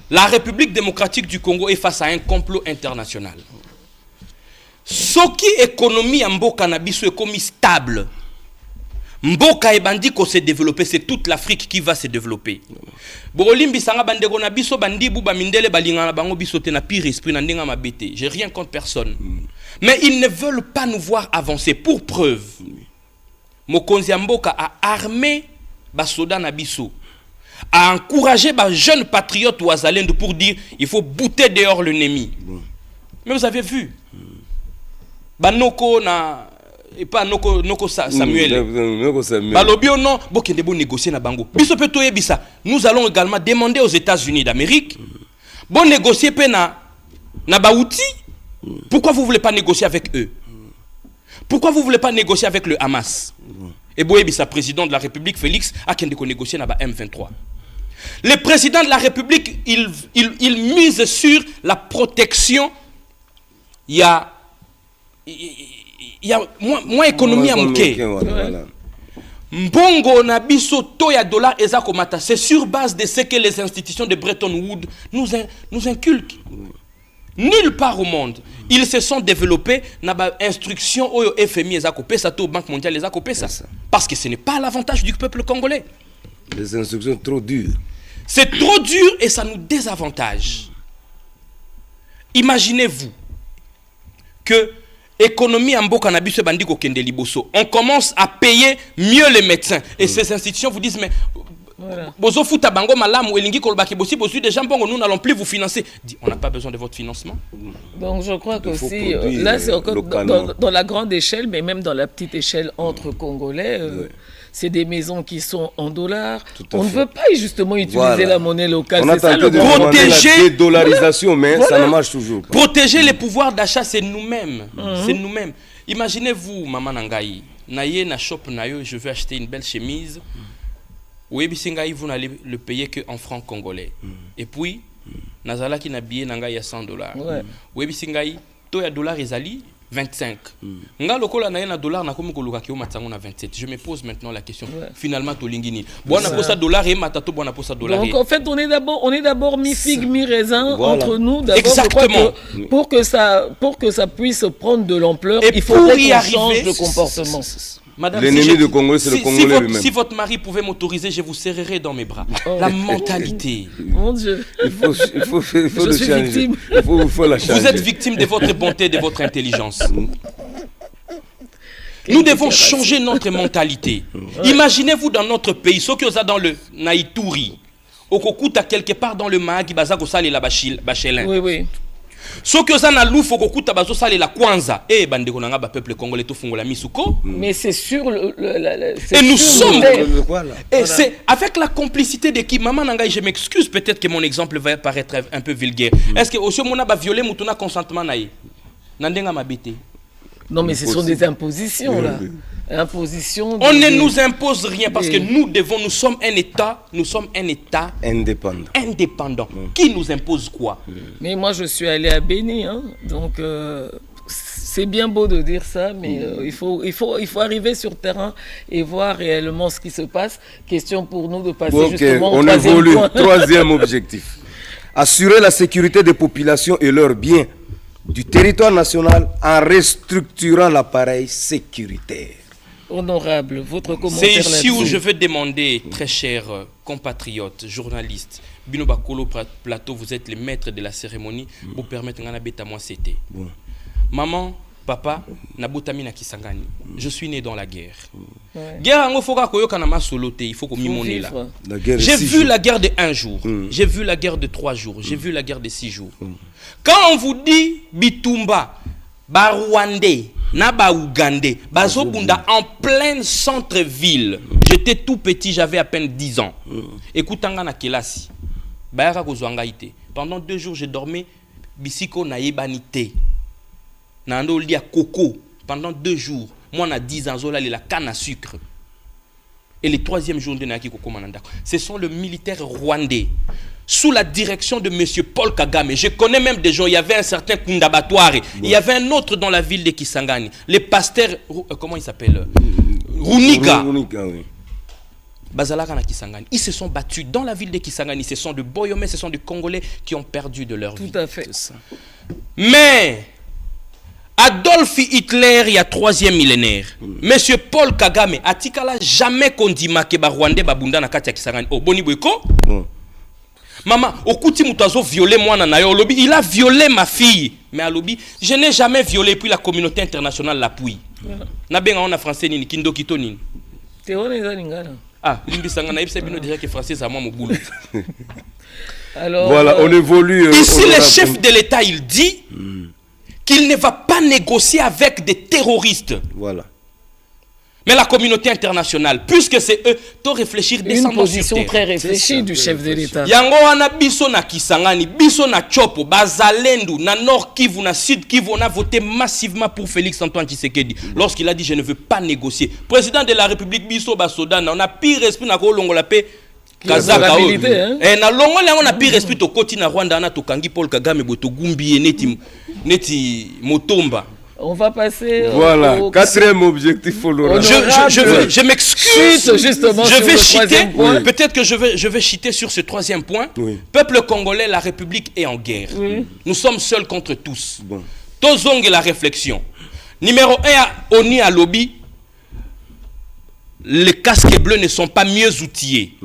la République démocratique du Congo est face à un complot international. Ce qui économie en Mboka na biso est comme stable. Mboka e bandi ko se développer, c'est toute l'Afrique qui va se développer. Bolimbi sanga bandeko na biso bandibu ba mindele balinga na bango biso te na pire esprit na ndenga mabete. J'ai rien contre personne. Mais ils ne veulent pas nous voir avancer. Pour preuve, mokonzi ya mboka a armé basoda na biso, a encouragé les jeunes patriotes ouazalendo pour dire il faut bouter dehors l'ennemi. Mais vous avez vu, Banoko na et pas Noko Samuel. Balobio non, bokende bo négocier na bango. Biso pe to yebisa. Nous allons également demander aux États-Unis d'Amérique bon négocier pe na baouti. Pourquoi vous voulez pas négocier avec eux? Pourquoi vous voulez pas négocier avec le Hamas? Et Boyebisa, président de la République, Félix, a qu'un de négocier na M23. Le président de la République, il mise sur la protection. Il y a moins économie à mouké. Mbongo na biso to ya dollar ezakomata. C'est sur base de ce que les institutions de Bretton Woods nous inculquent. Nulle part au monde, ils se sont développés dans l'instruction au FMI ezakopé ça to Banque mondiale ezakopé ça. Parce que ce n'est pas à l'avantage du peuple congolais. Les instructions trop dures. C'est trop dur et ça nous désavantage. Imaginez-vous que économie en boka na biso bandi ko kende liboso. On commence à payer mieux les médecins et ces institutions vous disent mais bozo futa bango malamu elingi kolbaki bosi bosu des gens bongo nous n'allons plus vous financer. On n'a pas besoin de votre financement. Donc je crois que aussi là c'est encore dans la grande échelle mais même dans la petite échelle entre Congolais c'est des maisons qui sont en dollars. On ne veut pas justement utiliser la monnaie locale. On a tenté de protéger la dédollarisation, mais ça ne marche toujours pas. Protéger les pouvoirs d'achat, c'est nous-mêmes. C'est nous-mêmes. Imaginez-vous, maman Nangaï, naye na shop nayo, je veux acheter une belle chemise. Oui, bisingaï, vous n'allez le payer qu'en francs congolais. Et puis, nazala qui n'a billet nangaï à $100. Oui, bisingaï, to ya dollar ezali 25. Nga lokola na yena dollar na komi koluka ki o matango na 27. Je me pose maintenant la question. Finalement to lingini. Bona posa dollar et matato bona posa dollar. Donc en fait on est d'abord mi figue mi raisin entre nous d'abord. Exactement. Pour que ça puisse prendre de l'ampleur, il faut qu'on change de comportement. L'ennemi du Congo, c'est le Congolais lui-même. Si votre mari pouvait m'autoriser, je vous serrerai dans mes bras. La mentalité. Mon Dieu. Il faut le changer. Il faut la changer. Vous êtes victime de votre bonté, de votre intelligence. Nous devons changer notre mentalité. Imaginez-vous dans notre pays, ceux qui sont dans le Naïtouri, au Kokuta quelque part dans le Mahagi, Bazako Sale la Bachelin. Oui. Ce que ça n'a louf au Kokuta bazo sale la Kwanza et bandeko nanga ba peuple congolais to fungola misuko. Mais c'est sur et nous sommes et c'est avec la complicité de qui maman nanga, je m'excuse peut-être que mon exemple va paraître un peu vulgaire. Est-ce que aussi mona ba violer mutuna consentement naï nandenga mabete. Non mais ce sont des impositions là. Imposition. On ne nous impose rien parce que nous sommes un État indépendant. Qui nous impose quoi? Mais moi je suis allé à Béni, hein, donc c'est bien beau de dire ça, mais il faut arriver sur terrain et voir réellement ce qui se passe. Question pour nous de passer justement au troisième point. Troisième objectif. Assurer la sécurité des populations et leurs biens du territoire national en restructurant l'appareil sécuritaire. Honorable, votre commentaire là-dessus. C'est ici où je veux demander, très chers compatriotes, journalistes, Bino Bakolo Plateau, vous êtes les maîtres de la cérémonie, pour permettre à moi c'était. Maman, papa, Nabotami na Kisangani. Je suis né dans la guerre. Guerre en Ofoka Koyoka Nama Solote, il faut qu'on m'y monnaie là. J'ai vu la guerre de 1 jour, j'ai vu la guerre de 3 jours, j'ai vu la guerre de 6 jours. Quand on vous dit Bitumba, Barwandais, Naba Ougandais, Bazobunda en plein centre-ville. J'étais tout petit, j'avais à peine 10 ans. Écoutanga na kelasi. Bayara kozwangaite. Pendant 2 jours, j'ai dormi bisiko na yebanite. Nando lia coco. Pendant 2 jours, moi na 10 ans, zola la canne à sucre. Et le 3e jour de Naki Koko Mananda. Ce sont les militaires rwandais. Sous la direction de M. Paul Kagame. Je connais même des gens, il y avait un certain Kundabatware. Il y avait un autre dans la ville de Kisangani. Les pasteurs, comment il s'appelle? Runika. Oui. Bazalaka na Kisangani. Ils se sont battus dans la ville de Kisangani. Ce sont des Boyomais, ce sont des Congolais qui ont perdu de leur vie. Tout à fait. Mais Adolf Hitler, il y a 3e millénaire. Monsieur Paul Kagame, atikala jamais kondima ke ba Rwandais babunda na kati ya Kisangani. Oh, boni boyko? Maman, okuti mutazo violé moi na lobby, il a violé ma fille. Mais à lobby, je n'ai jamais violé, puis la communauté internationale l'appuie. Na benga on a français nini kindokito nini. Théo les Lingala. Ah, limbisanga na yebisa bino déjà que français ça moi mon boulot. Alors voilà, on évolue. Ici le chef de l'État il dit qu'il ne va pas négocier avec des terroristes. Voilà. Mais la communauté internationale, puisque c'est eux, doit réfléchir descendant sur terre. Une position très réfléchie du chef de l'État. Yango wana biso na Kisangani, biso na Chopo, Bazalendu, na Nord Kivu, na Sud Kivu, on a voté massivement pour Félix Antoine Tshisekedi lorsqu'il a dit je ne veux pas négocier. Président de la République biso Basodan, on a pire esprit na ko longola pe Kazaka. Na longola on a pire esprit to koti na Rwanda na to kangi Paul Kagame boto gumbi neti Motomba. On va passer voilà, quatrième objectif. Je m'excuse. Justement, je vais chiter. Oui. Peut-être que je vais chiter sur ce troisième point. Oui. Peuple congolais, la République est en guerre. Oui. Nous sommes seuls contre tous. Bon. Tozong et la réflexion. Numéro 1, ONU à lobby. Les casques bleus ne sont pas mieux outillés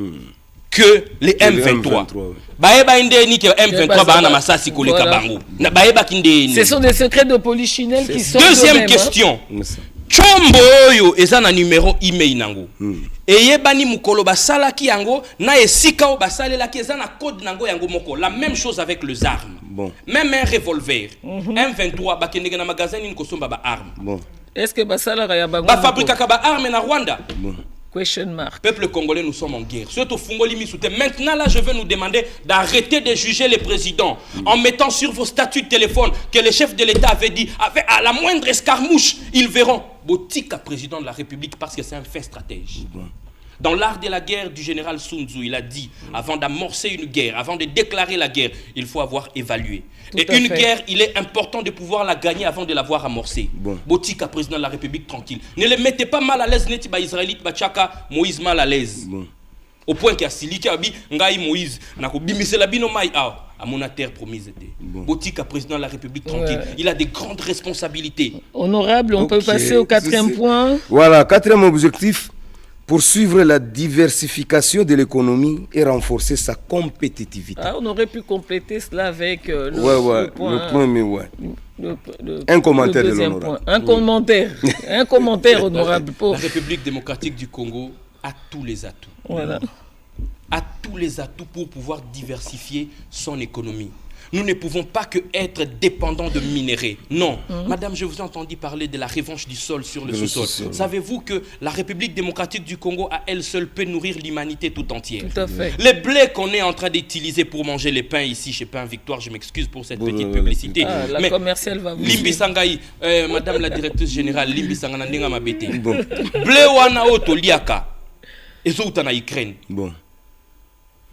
que les M23. Ce sont des secrets de polichinelle qui sont. Deuxième question. Chombo oyo ezana numéro email nango. Eyebani mukolo basalaki yango na esika o basalelaki ezana code nango yango moko. La même chose avec les armes. Bon. Même un revolver. M23 bakendeka na magasin ni kosomba ba armes. Bon. Est-ce que basalaka ya bango? Ba fabrika ba armes na Rwanda. Bon. Question mark. Peuple congolais, nous sommes en guerre. Surtout Fungoli Missoute. Maintenant, là, je vais nous demander d'arrêter de juger les présidents en mettant sur vos statuts de téléphone que le chef de l'État avait dit, à la moindre escarmouche, ils verront. Botika, président de la République, parce que c'est un fait stratège. Dans l'art de la guerre du général Sun Tzu, il a dit, avant d'amorcer une guerre, avant de déclarer la guerre, il faut avoir évalué. Et une guerre, il est important de pouvoir la gagner avant de l'avoir amorcée. Botika, président de la République, tranquille. Ne le mettez pas mal à l'aise, neti ba Israélite, ba Tchaka, Moïse mal à l'aise. Au point qu'il y a Siliki Abi, Ngai Moïse, Nako Bimise la Bino Mai, à mon terre promise était. Botika, président de la République, tranquille. Il a des grandes responsabilités. Honorable, on peut passer au quatrième point. Voilà, quatrième objectif. Poursuivre la diversification de l'économie et renforcer sa compétitivité. Ah, on aurait pu compléter cela avec le point. Un commentaire de l'honorable. Un commentaire honorable. La République démocratique du Congo a tous les atouts. Voilà. A tous les atouts pour pouvoir diversifier son économie. Nous ne pouvons pas que être dépendants de minerais. Non. Madame, je vous ai entendu parler de la revanche du sol sur le sous-sol. Savez-vous que la République démocratique du Congo, à elle seule, peut nourrir l'humanité tout entière? Tout à fait. Les blés qu'on est en train d'utiliser pour manger les pains ici chez Pain Victoire, je m'excuse pour cette petite publicité. La commerciale va vous Limbi Sangai, Madame la directrice générale, Limbi Sangana Ndenga Mabete. Blé wana oto liaka. Ezouta na Ukraine. Bon.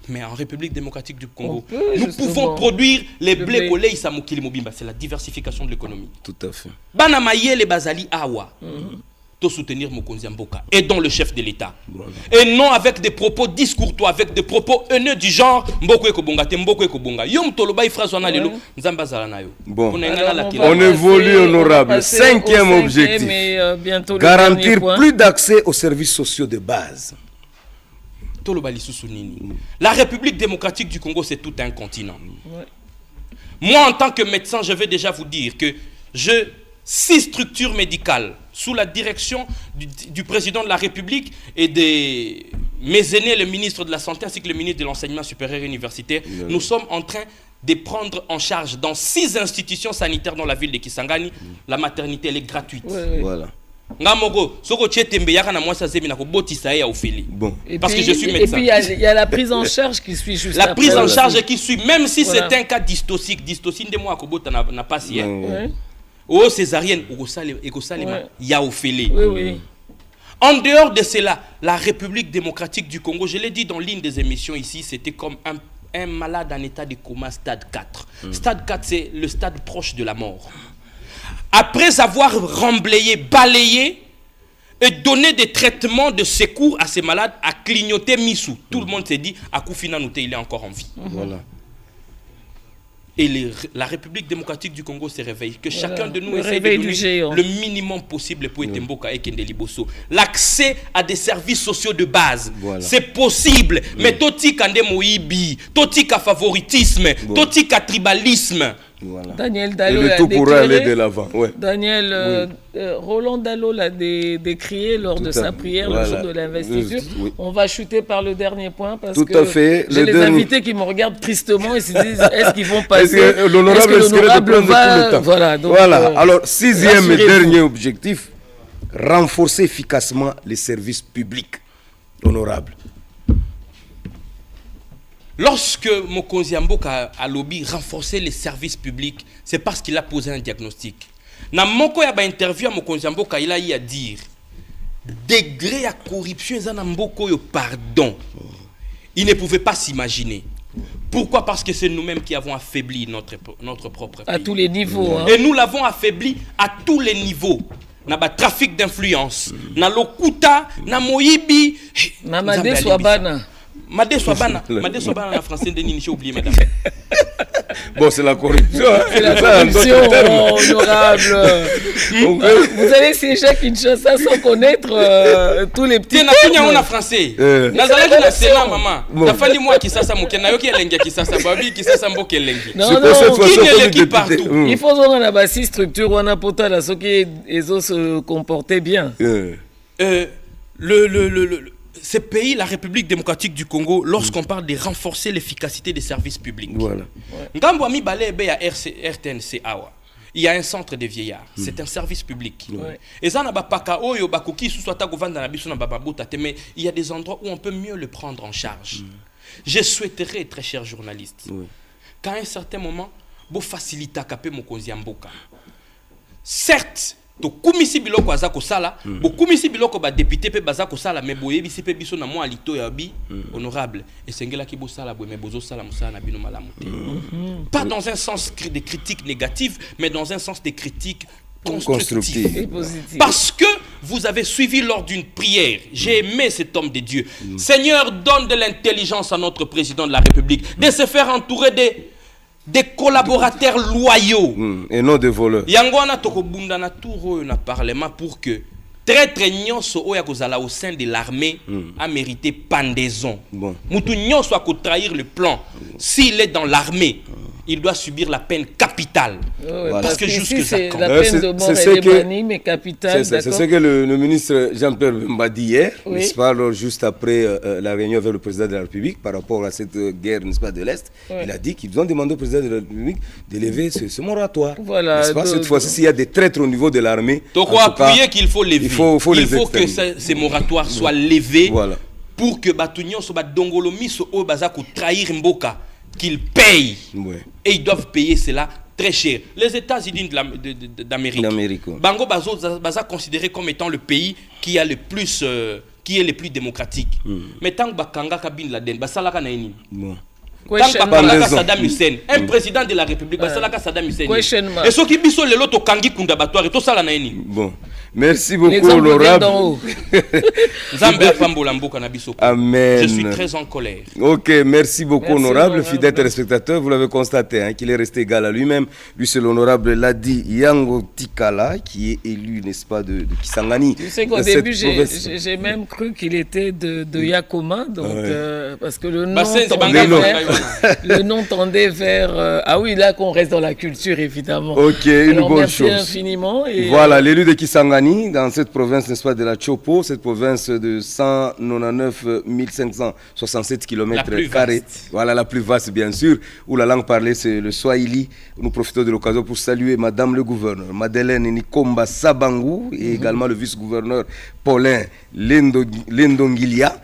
Mais en République démocratique du Congo, nous pouvons produire les blés kolei samokili mobimba. C'est la diversification de l'économie. Tout à fait. Banamaye les bazali awa. To soutenir Mokonzi Mboka et dont le chef de l'État. Et non avec des propos discourtois, avec des propos haineux du genre Mboko ekobonga te Mboko ekobonga. Yom toloba ifrazo na lelo nzamba zala na yo. Bon. On évolue honorable. Cinquième objectif. Garantir plus d'accès aux services sociaux de base. La République démocratique du Congo, c'est tout un continent. Moi, en tant que médecin, je vais déjà vous dire que 6 structures médicales sous la direction du président de la République et de mes aînés, le ministre de la Santé ainsi que le ministre de l'Enseignement supérieur et universitaire, nous sommes en train de prendre en charge dans 6 institutions sanitaires dans la ville de Kisangani. La maternité, elle est gratuite. Voilà. Bon. Parce que je suis médecin. Et puis il y a la prise en charge qui suit juste la prise en charge qui suit, même si c'est un cas dystocique. Dystocine de moi, n'a pas si. Oh, césarienne, il y a Ophélie. En dehors de cela, la République démocratique du Congo, je l'ai dit dans l'une des émissions ici, c'était comme un malade en état de coma stade 4. Stade 4, c'est le stade proche de la mort. Après avoir remblayé, balayé et donné des traitements de secours à ces malades, à clignoter Missou, tout le monde s'est dit, à Koufina Nouté, il est encore en vie. Voilà. Et la République démocratique du Congo se réveille. Que chacun de nous essaie de donner le minimum possible pour Etemboka et Kendeliboso. L'accès à des services sociaux de base, c'est possible. Mais Totika Ndemoibi, Totika favoritisme, Totika tribalisme. Voilà. Daniel Dallot et le tout pourrait aller de l'avant. Ouais. Daniel, Roland Dallot l'a décrié lors de sa prière le jour de l'investiture. Oui. On va chuter par le dernier point parce tout que à fait. j'ai les invités qui me regardent tristement et se disent est-ce qu'ils vont passer, est-ce que l'honorable va... Voilà, donc, alors 6e et dernier objectif, renforcer efficacement les services publics. Honorable. Lorsque Mokonzi Mboka a lobby renforcer les services publics, c'est parce qu'il a posé un diagnostic. Dans mon interview à Mokonzi Mboka, il a eu à dire degré à corruption pardon. Il ne pouvait pas s'imaginer. Pourquoi? Parce que c'est nous-mêmes qui avons affaibli notre propre pays. À tous les niveaux. Hein. Et nous l'avons affaibli à tous les niveaux. Na ba trafic d'influence, na lokuta, na moyibi, na Made Swabana. Made Swabana en français, j'ai oublié, madame. Bon, c'est la corruption. C'est la corruption, honorable. Vous allez siéger à Kinshasa sans connaître tous les petits termes. Tu es français. Nazalaki na Sénat, maman. T'as fallu moi qui s'assa mokena yoki elengi qui s'assa babi qui s'assa mboke elengi. Non, qui partout. Il faut qu'on a basi structure, on a potala ce qui les autres se comportaient bien. Ce pays, la République démocratique du Congo, lorsqu'on parle de renforcer l'efficacité des services publics. Voilà. Il y a un centre de vieillards. C'est un service public. Et ça, mais il y a des endroits où on peut mieux le prendre en charge. Je souhaiterais, très chers journalistes, qu'à un certain moment, vous facilitez Mokonzi Mboka. Certes, to kumisi biloko azako sala bo kumisi biloko ba député pe bazako sala mais boye bisi pe biso na mo alito ya bi honorable et sengela ki bo sala bo mais bozo sala musala na bino malamu te. Pas dans un sens de critique négative mais dans un sens de critique constructive. Parce que vous avez suivi lors d'une prière. J'ai aimé cet homme de Dieu. Seigneur, donne de l'intelligence à notre président de la République de se faire entourer des collaborateurs loyaux et non des voleurs. Yangwana tokobunda na tour na parlement pour que traître nyonso oya kozala au sein de l'armée a mérité pendaison. Bon. Mutu nyonso a trahir le plan. S'il est dans l'armée, il doit subir la peine capitale. Voilà. Parce que jusque ça c'est la peine de mort est bannie, mais capitale. C'est ce que le ministre Jean-Pierre m'a dit hier, n'est-ce pas, alors, juste après la réunion avec le président de la République par rapport à cette guerre, n'est-ce pas, de l'Est. Il a dit qu'ils ont demandé au président de la République d'élever ce moratoire. Voilà. N'est-ce pas, cette fois-ci, s'il y a des traîtres au niveau de l'armée. Donc, on appuyer qu'il faut lever. Il faut que ces moratoires soient levés. Voilà. Pour que Batunyon soit dongolomi au bazako trahir Mboka, qu'ils payent. Et ils doivent payer cela très cher. Les États-Unis d'Amérique, Bango Baza considéré comme étant le pays qui est le plus démocratique. Mais tant que Bakanga Kabin Laden, Basalaka Naini. Saddam Hussein, un président de la République, Saddam Hussein. Et ce qui biso le loto kangi kundabatoire et tout ça la naini. Bon, merci beaucoup honorable. Amen. Je suis très en colère. Ok, merci beaucoup honorable, fidèle téléspectateur. Vous l'avez constaté, hein, qu'il est resté égal à lui-même. Lui, c'est l'honorable Ladi Yango Tikala qui est élu, n'est-ce pas, de Kisangani. Tu sais qu'au début, j'ai même cru qu'il était de Yakoma, donc parce que le nom. Le nom tendait vers... ah oui, là qu'on reste dans la culture, évidemment. Ok, une bonne chose. Merci infiniment. Et voilà, l'élu de Kisangani, dans cette province, n'est-ce pas, de la Chopo, cette province de 199 567 km². Voilà, la plus vaste, bien sûr, où la langue parlée, c'est le Swahili. Nous profitons de l'occasion pour saluer Madame le gouverneur, Madeleine Nikomba Sabangou, et également le vice-gouverneur Paulin Lendongolia.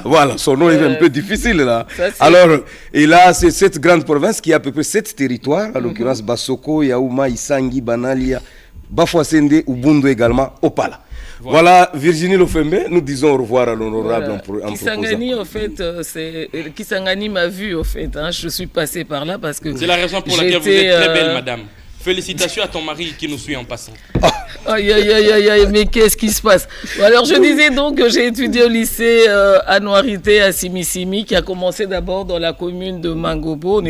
Voilà, son nom est un peu difficile là. Alors, et là, c'est cette grande province qui a à peu près 7 territoires, en l'occurrence Basoko, Yaouma, Isangi, Banalia, Bafouassende, Ubundu également, Opala. Voilà, Virginie Lofembe, nous disons au revoir à l'honorable en Kisangani, en fait, Kisangani m'a vu, en fait. Hein, je suis passé par là parce que. C'est la raison pour laquelle vous êtes très belle, madame. Félicitations à ton mari qui nous suit en passant. Aïe, aïe, aïe, aïe, aïe, mais qu'est-ce qui se passe? Alors, je disais donc que j'ai étudié au lycée Anouarité à Simisimi, qui a commencé d'abord dans la commune de Mangobo.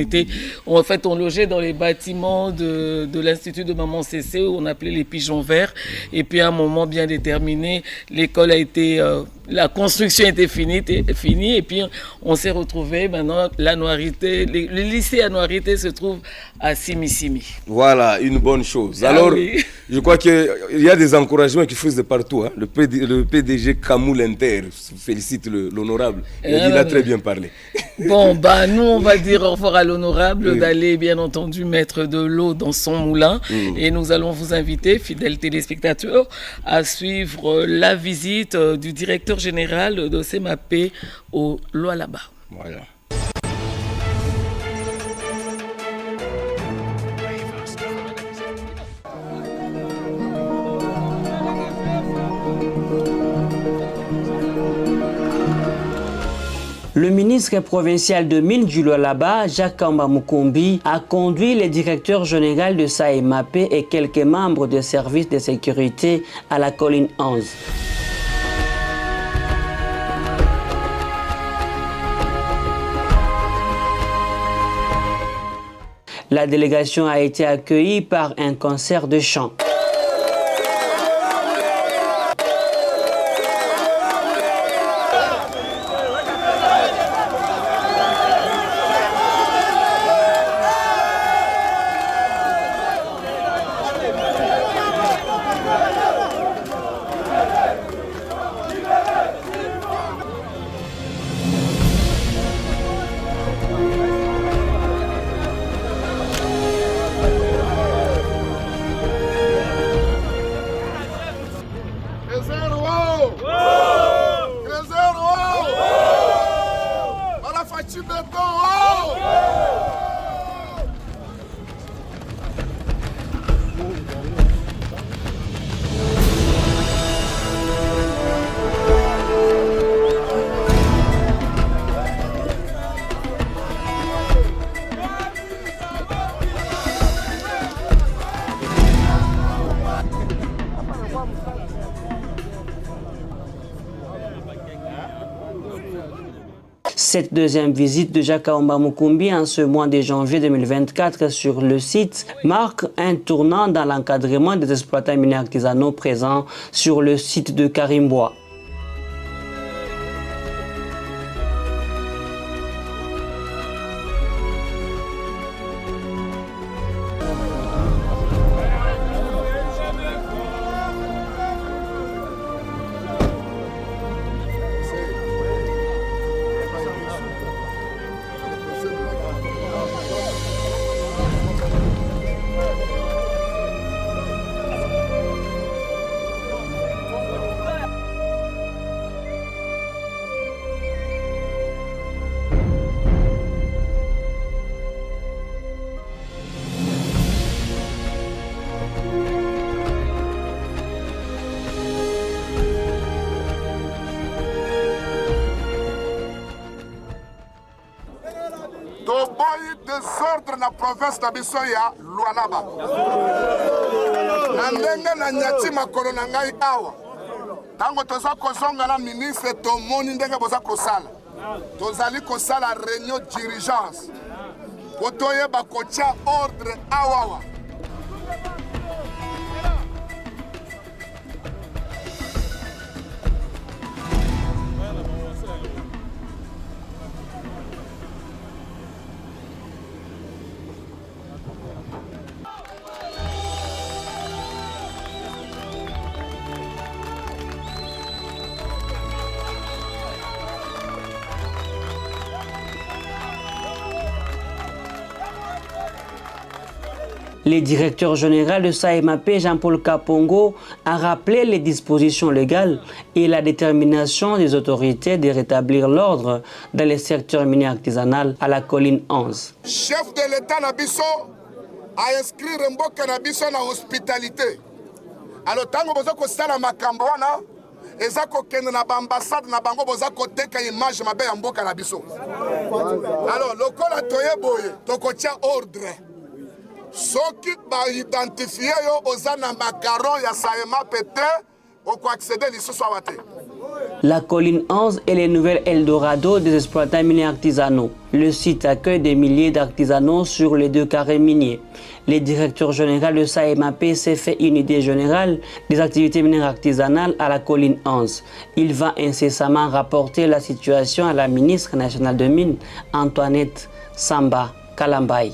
On logeait dans les bâtiments de l'Institut de Maman Cessé, où on appelait les pigeons verts. Et puis, à un moment bien déterminé, l'école a été la construction était finie et puis on s'est retrouvé maintenant, la Noirité, le lycée à Noirité se trouve à Simi. Voilà, une bonne chose. Alors, oui. Je crois qu'il y a des encouragements qui fusent de partout. Hein. Le PDG Kamoul Inter félicite l'honorable. Il a très bien parlé. Bon, nous, on va dire au revoir à l'honorable d'aller, bien entendu, mettre de l'eau dans son moulin. Et nous allons vous inviter, fidèles téléspectateurs, à suivre la visite du directeur général de CEMAP au Lualaba. Voilà. Le ministre provincial de Mines du Lualaba, Jacques Kamba Mukumbi, a conduit le directeur général de SAEMAP et quelques membres des services de sécurité à la colline 11. La délégation a été accueillie par un concert de chant. Cette deuxième visite de Jacques Kamba Mukumbi en ce mois de janvier 2024 sur le site marque un tournant dans l'encadrement des exploitants miniers artisanaux présents sur le site de Karimboa. toboyi désordre na province na biso ya Lualaba na ndenge na nyati makolo na ngai awa tango toza kozonga na ministre tomoni ndenge boza kosala tozali kosala réunion d'urgence po toyeba kotia ordre awawa Le directeur général de SAEMAP, Jean-Paul Kapongo, a rappelé les dispositions légales et la détermination des autorités de rétablir l'ordre dans le secteur minier artisanal à la colline 11. Chef de l'État Nabiso a inscrit Mboka Nabiso na hospitalité. Alors, tango boza ko sala makambo wana eza ko kende na ambassade na bango boza ko teka image mabe ya Mboka Nabiso. Alors, lokola toye boye tokotia ordre. Soki ba identifier yo oza na makaron ya SAEMAP te oko accéder lisusu awa te. La colline 11 est le nouvel Eldorado des exploitants miniers artisanaux. Le site accueille des milliers d'artisanaux sur les 2 carrés miniers. Le directeur général de SAEMAP s'est fait une idée générale des activités minières artisanales à la colline 11. Il va incessamment rapporter la situation à la ministre nationale de Mines, Antoinette Samba Kalambaye.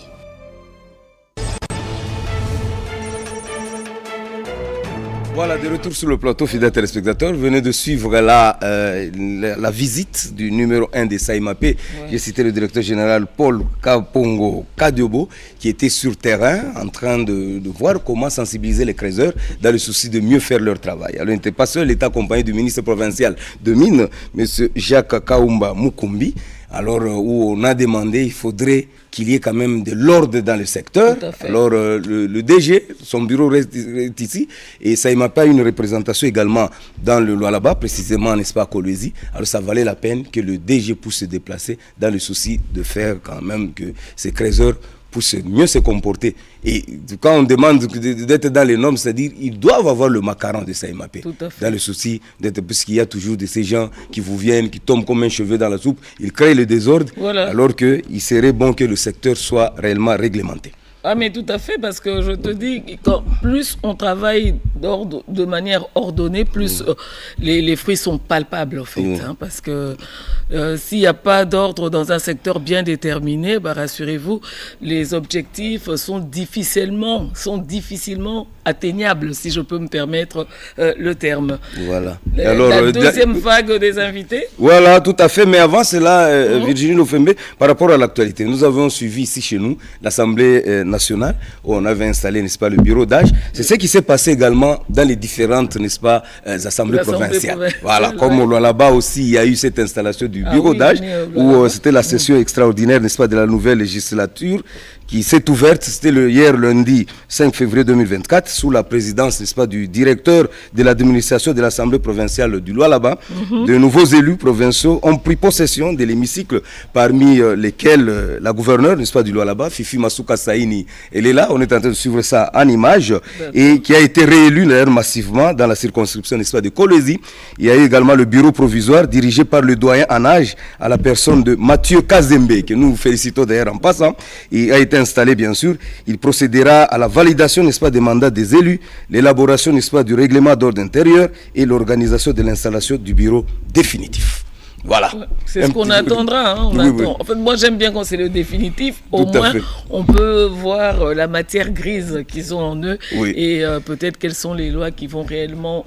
Voilà, de retour sur le plateau, fidèles téléspectateurs. Vous venez de suivre la visite du numéro 1 des SAEMAP. Ouais. J'ai cité le directeur général Paul Kapongo Kadiobo, qui était sur terrain en train de voir comment sensibiliser les creuseurs dans le souci de mieux faire leur travail. Alors, il n'était pas seul, il était accompagné du ministre provincial de Mines, M. Jacques Kaumba Mukumbi. Alors, où on a demandé, il faudrait qu'il y ait quand même de l'ordre dans le secteur. Alors, le DG, son bureau reste ici, et ça m'a pas une représentation également dans le Lualaba, précisément, n'est-ce pas, à Kolwezi. Alors, ça valait la peine que le DG puisse se déplacer dans le souci de faire quand même que ces creuseurs puissent mieux se comporter. Et quand on demande d'être dans les normes, c'est-à-dire qu'ils doivent avoir le macaron de SAEMAP. Dans le souci d'être, puisqu'il y a toujours de ces gens qui vous viennent, qui tombent comme un cheveu dans la soupe, ils créent le désordre, alors qu'il serait bon que le secteur soit réellement réglementé. Ah mais tout à fait, parce que je te dis, quand plus on travaille de manière ordonnée, plus les fruits sont palpables en fait. Hein, parce que s'il n'y a pas d'ordre dans un secteur bien déterminé, bah, rassurez-vous, les objectifs sont difficilement atteignables, si je peux me permettre le terme. Voilà. Alors, la deuxième vague des invités. Voilà, tout à fait. Mais avant cela, Virginie Lofembe, par rapport à l'actualité, nous avons suivi ici chez nous l'Assemblée nationale où on avait installé, n'est-ce pas, le bureau d'âge. C'est ce qui s'est passé également dans les différentes, n'est-ce pas, assemblées provinciales. Voilà, comme au Lualaba aussi, il y a eu cette installation du bureau d'âge où c'était la session extraordinaire, n'est-ce pas, de la nouvelle législature qui s'est ouverte, c'était hier lundi 5 février 2024, sous la présidence, n'est-ce pas, du directeur de l'administration de l'Assemblée provinciale du Lualaba. De nouveaux élus provinciaux ont pris possession de l'hémicycle, parmi lesquels la gouverneure, n'est-ce pas, du Lualaba, Fifi Masuka Saini, elle est là, on est en train de suivre ça en image, et qui a été réélue d'ailleurs massivement dans la circonscription, n'est-ce pas, de Kolwezi. Il y a eu également le bureau provisoire dirigé par le doyen en âge à la personne de Mathieu Kazembe, que nous félicitons d'ailleurs en passant. Il a été installé, bien sûr. Il procédera à la validation, n'est-ce pas, des mandats des élus, l'élaboration, n'est-ce pas, du règlement d'ordre intérieur et l'organisation de l'installation du bureau définitif. Voilà. C'est ce qu'on attendra. Hein, on attend. Oui. En fait, moi, j'aime bien quand c'est le définitif. Au moins, on peut voir la matière grise qu'ils ont en eux et peut-être quelles sont les lois qui vont réellement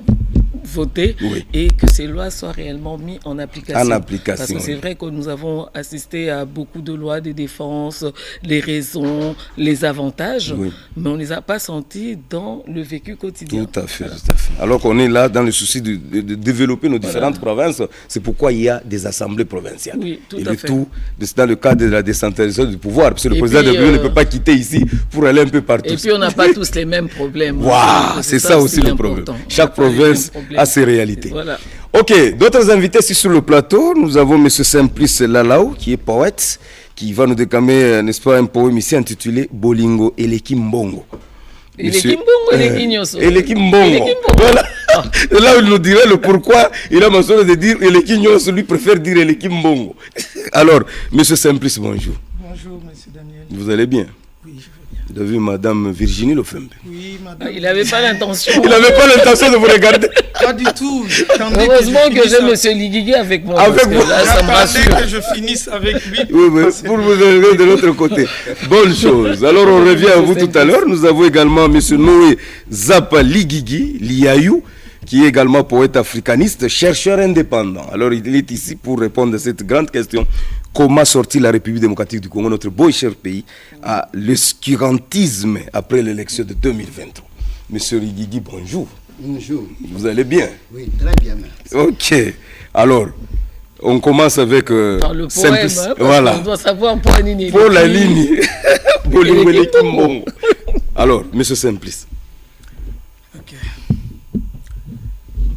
voter et que ces lois soient réellement mises en application. Parce que c'est vrai que nous avons assisté à beaucoup de lois de défense, les raisons, les avantages, mais on ne les a pas sentis dans le vécu quotidien. Tout à fait, tout à fait. Alors qu'on est là dans le souci de développer nos différentes provinces, c'est pourquoi il y a des assemblées provinciales. Oui, tout et à le fait. tout dans le cadre de la décentralisation du pouvoir, parce que le président de l'Union ne peut pas quitter ici pour aller un peu partout. Et puis on n'a pas tous les mêmes problèmes. Wow, c'est ça aussi le problème. Chaque province a ses réalités. Voilà. Ok, d'autres invités ici sur le plateau. Nous avons M. Simplice Lalao, qui est poète, qui va nous déclamer, n'est-ce pas, un poème ici intitulé Bolingo Eleki Mbongo. Eleki Mbongo, Eleki Nyoso. Eleki Mbongo. Voilà. Et là, il nous dirait le pourquoi il a mentionné de dire Eleki Nyoso, lui préfère dire Eleki Mbongo. Alors, M. Simplice, bonjour. Bonjour, M. Daniel. Vous allez bien? Oui, je vais bien. Vous avez vu Madame Virginie Lofembe? Oui, madame. Il n'avait pas l'intention. Il n'avait pas l'intention de vous regarder. Pas du tout. Heureusement que j'ai M. Ligigi avec moi. Avec vous. Là, ça me rassure. Que je finisse avec lui. Oui, pour vous arriver de l'autre côté. Bonne chose. Alors, on revient à vous tout à l'heure. Nous avons également M. Noé Zapa Ligigi, Liayou, qui est également poète africaniste, chercheur indépendant. Alors, il est ici pour répondre à cette grande question. Comment sortir la République démocratique du Congo, notre beau et cher pays, à l'obscurantisme après l'élection de 2023? Monsieur Ligigi, bonjour. Bonjour. Vous allez bien? Oui, très bien, merci. Ok. Alors, on commence avec le poème, hein, voilà. On doit savoir pour la ligne. Pour la ligne. Alors, Monsieur Simplice. Ok.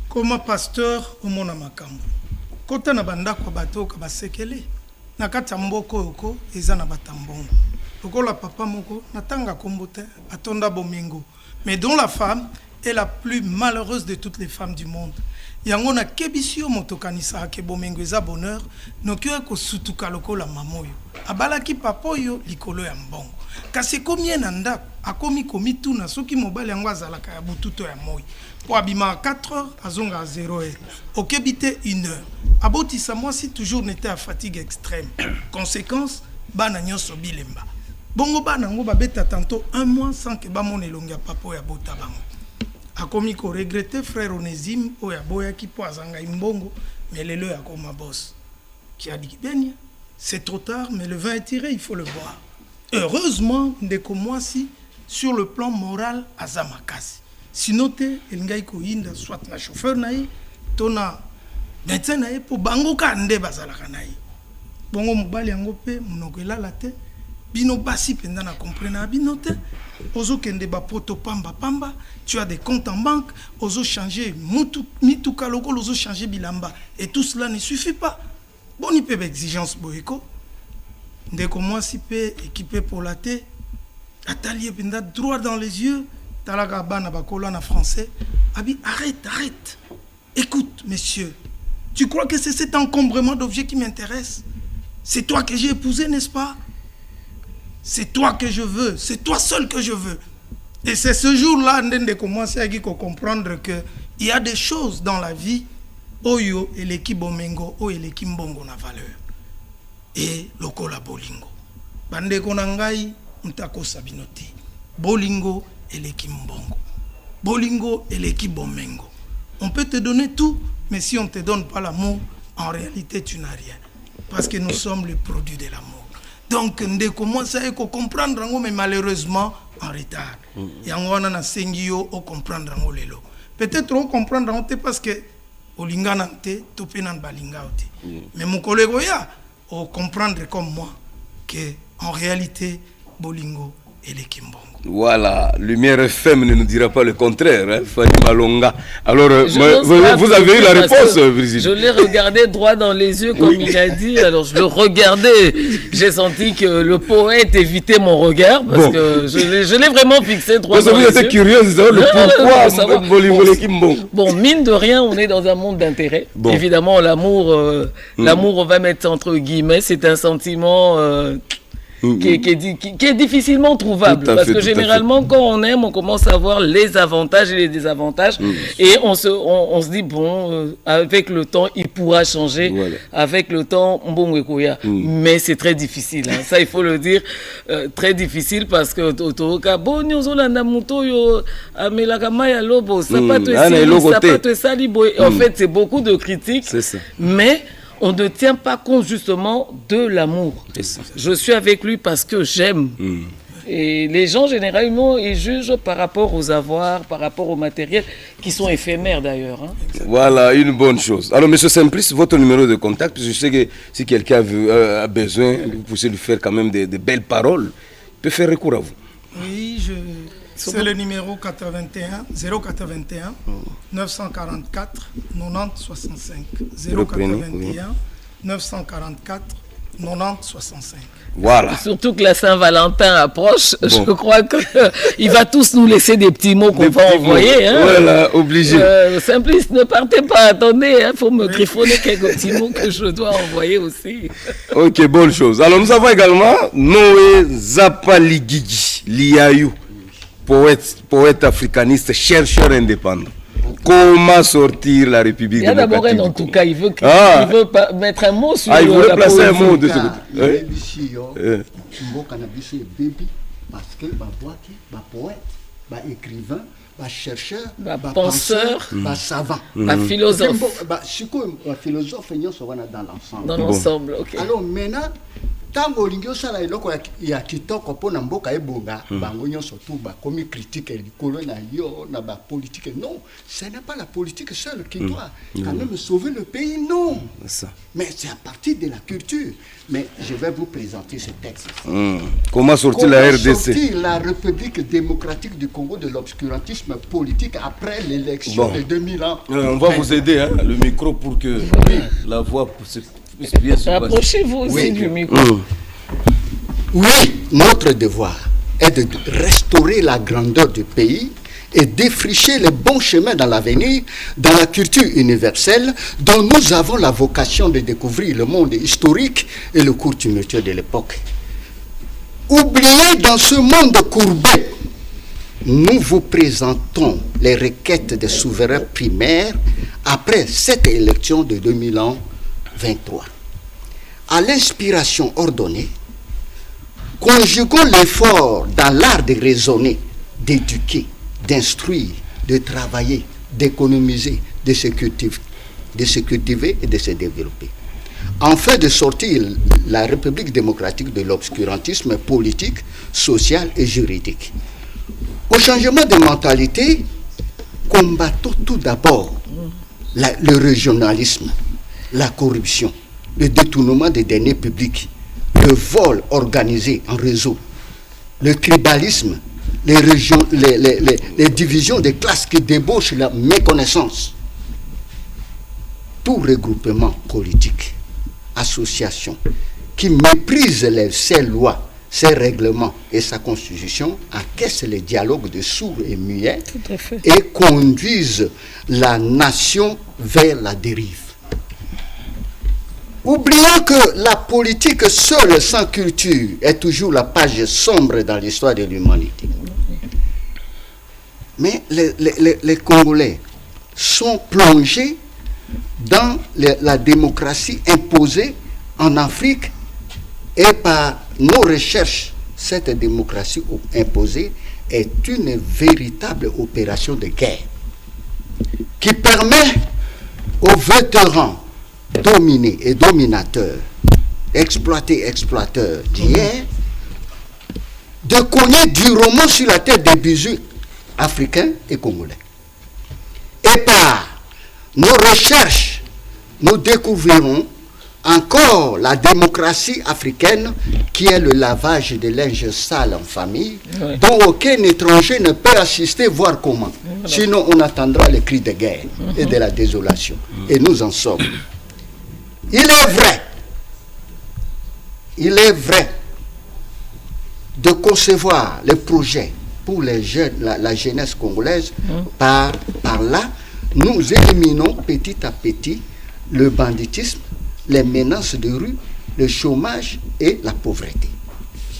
Comment pasteur au mona makambo. Kota na bandako bato ka basekele. Na kati mboko oko eza na batambongo. Lokola papa moko natanga kombote atonda bomingo. Mais dont la femme est la plus malheureuse de toutes les femmes du monde. Yango na kebisio motokanisa ke bomengo eza bonheur nokyo ko sutuka lokola mamoyo abalaki papoyo likolo ya mbongo kasi komie na ndako akomi komituna soki mobali yango azalaka ya bututo ya moyi po abima 4 heures azonga à 0 heure okebite 1 heure abotisa mwasi toujours n'était à fatigue extrême conséquence bana nyonso bilemba bongo bana ngo babeta tantôt 1 mois sans que bamone elongi ya papo ya bota bango akomi ko regretter frère Onésime oya boya ki po azanga imbongo mais lelo ya koma boss qui a dit bien c'est trop tard mais le vin est tiré il faut le boire heureusement ndeko mwasi sur le plan moral azamakasi sinon te elingai ko inda soit na chauffeur naï tona médecin naï po bango ka nde bazalaka naï bongo mobali yango pe monoko elala te bino basi penda na comprendre bino te ozo kende ba poto pamba pamba tu as des comptes en banque ozo changer mitu kaloko ozo changer bilamba et tout cela ne suffit pas boni pe exigence boyeko ndeko moi si pe équipé pour la thé atelier penda droit dans les yeux talaka bana bakola na français abi arrête écoute monsieur tu crois que c'est cet encombrement d'objets qui m'intéresse c'est toi que j'ai épousé n'est-ce pas. C'est toi que je veux, c'est toi seul que je veux. Et c'est ce jour-là que commencer à comprendre qu'il y a des choses dans la vie, oyo et l'équipe bomengo, oyo et l'équipe bongo na valeur. Et lokola bolingo. Bande konangai, mtako sabinoti. Bolingo et l'équipe bongo. Bolingo et l'équipe bomengo. On peut te donner tout, mais si on ne te donne pas l'amour, en réalité tu n'as rien. Parce que nous sommes le produit de l'amour. Donc, on commence à comprendre, mais malheureusement, en retard. Et on a sengio au comprendre lelo. Peut-être on comprendre parce que au linganante, topenan balingaote. Mais mon collègue ya, au comprendre comme moi que en réalité, bolingo et les kimbongo. Voilà, Lumière FM ne nous dira pas le contraire, hein, Fanny Malonga. Alors, vous avez eu la réponse, Brigitte. Je l'ai regardé droit dans les yeux, comme il a dit. Alors, je le regardais. J'ai senti que le poète évitait mon regard, parce que je l'ai vraiment fixé droit dans les yeux. Vous êtes curieux de savoir le pourquoi. Bon, mine de rien, on est dans un monde d'intérêt. Évidemment, l'amour, on va mettre entre guillemets, c'est un sentiment... qui est difficilement trouvable parce que généralement quand on aime on commence à voir les avantages et les désavantages et on se dit bon avec le temps il pourra changer avec le temps mais c'est très difficile hein. Ça il faut le dire très difficile parce que en fait c'est beaucoup de critiques mais on ne tient pas compte justement de l'amour. Je suis avec lui parce que j'aime. Et les gens généralement ils jugent par rapport aux avoirs, par rapport au matériel qui sont éphémères d'ailleurs. Hein. Voilà, une bonne chose. Alors Monsieur Simplice, votre numéro de contact, je sais que si quelqu'un a besoin, vous pouvez lui faire quand même de belles paroles, il peut faire recours à vous. Oui, c'est le numéro 081 944 90 65. 081 944 90 65. Voilà. Surtout que la Saint-Valentin approche, je crois qu'il va tous nous laisser des petits mots qu'on va envoyer. Hein. Voilà, obligé. Simplice, ne partez pas, attendez, il faut me griffonner quelques petits mots que je dois envoyer aussi. Ok, bonne chose. Alors nous avons également Noé Zapaligigi Liayou. Poète africaniste, chercheur indépendant. Comment sortir la République démocratique? Il y a d'abord en tout cas, il veut mettre un mot sur il voulait placer un mot de ce côté. Parce que poète, écrivain, chercheur, penseur, savant, philosophe. Philosophe, dans l'ensemble. Dans l'ensemble, ok. Alors maintenant, tango lingio sala eloko ya kitoko pona mboka ebonga bango nyonso tout ba comme critique likolo na yo na ba politique non ce n'est pas la politique seule qui doit quand même sauver le pays non mais c'est à partir de la culture mais je vais vous présenter ce texte comment sortir la RDC sortir la République démocratique du Congo de l'obscurantisme politique après l'élection de 2000 ans on va vous aider hein, le micro pour que la voix approchez-vous aussi du micro. Oui, notre devoir est de restaurer la grandeur du pays et défricher les bons chemins dans l'avenir, dans la culture universelle dont nous avons la vocation de découvrir le monde historique et le cours tumultueux de l'époque. Oubliés dans ce monde courbé, nous vous présentons les requêtes des souverains primaires après cette élection de 2023. À l'inspiration ordonnée, conjuguons l'effort dans l'art de raisonner, d'éduquer, d'instruire, de travailler, d'économiser, de se cultiver et de se développer. Afin de sortir la République démocratique de l'obscurantisme politique, social et juridique. Au changement de mentalité, combattons tout d'abord le régionalisme, la corruption, le détournement des deniers publics, le vol organisé en réseau, le tribalisme, les divisions des classes qui débauchent la méconnaissance. Tout regroupement politique, association, qui méprise ses lois, ses règlements et sa constitution, encaisse les dialogues de sourds et muets et conduisent la nation vers la dérive. Oublions que la politique seule sans culture est toujours la page sombre dans l'histoire de l'humanité. Mais les Congolais sont plongés dans la démocratie imposée en Afrique et par nos recherches, cette démocratie imposée est une véritable opération de guerre qui permet aux vétérans dominés et dominateurs, exploiteurs d'hier, de cogner durement sur la tête des bisous africains et congolais. Et par nos recherches, nous découvrirons encore la démocratie africaine qui est le lavage de linge sale en famille, dont aucun étranger ne peut assister, voir comment. Sinon, on attendra les cris de guerre et de la désolation. Et nous en sommes. Il est vrai de concevoir les projets pour les jeunes, la jeunesse congolaise. Par là, nous éliminons petit à petit le banditisme, les menaces de rue, le chômage et la pauvreté.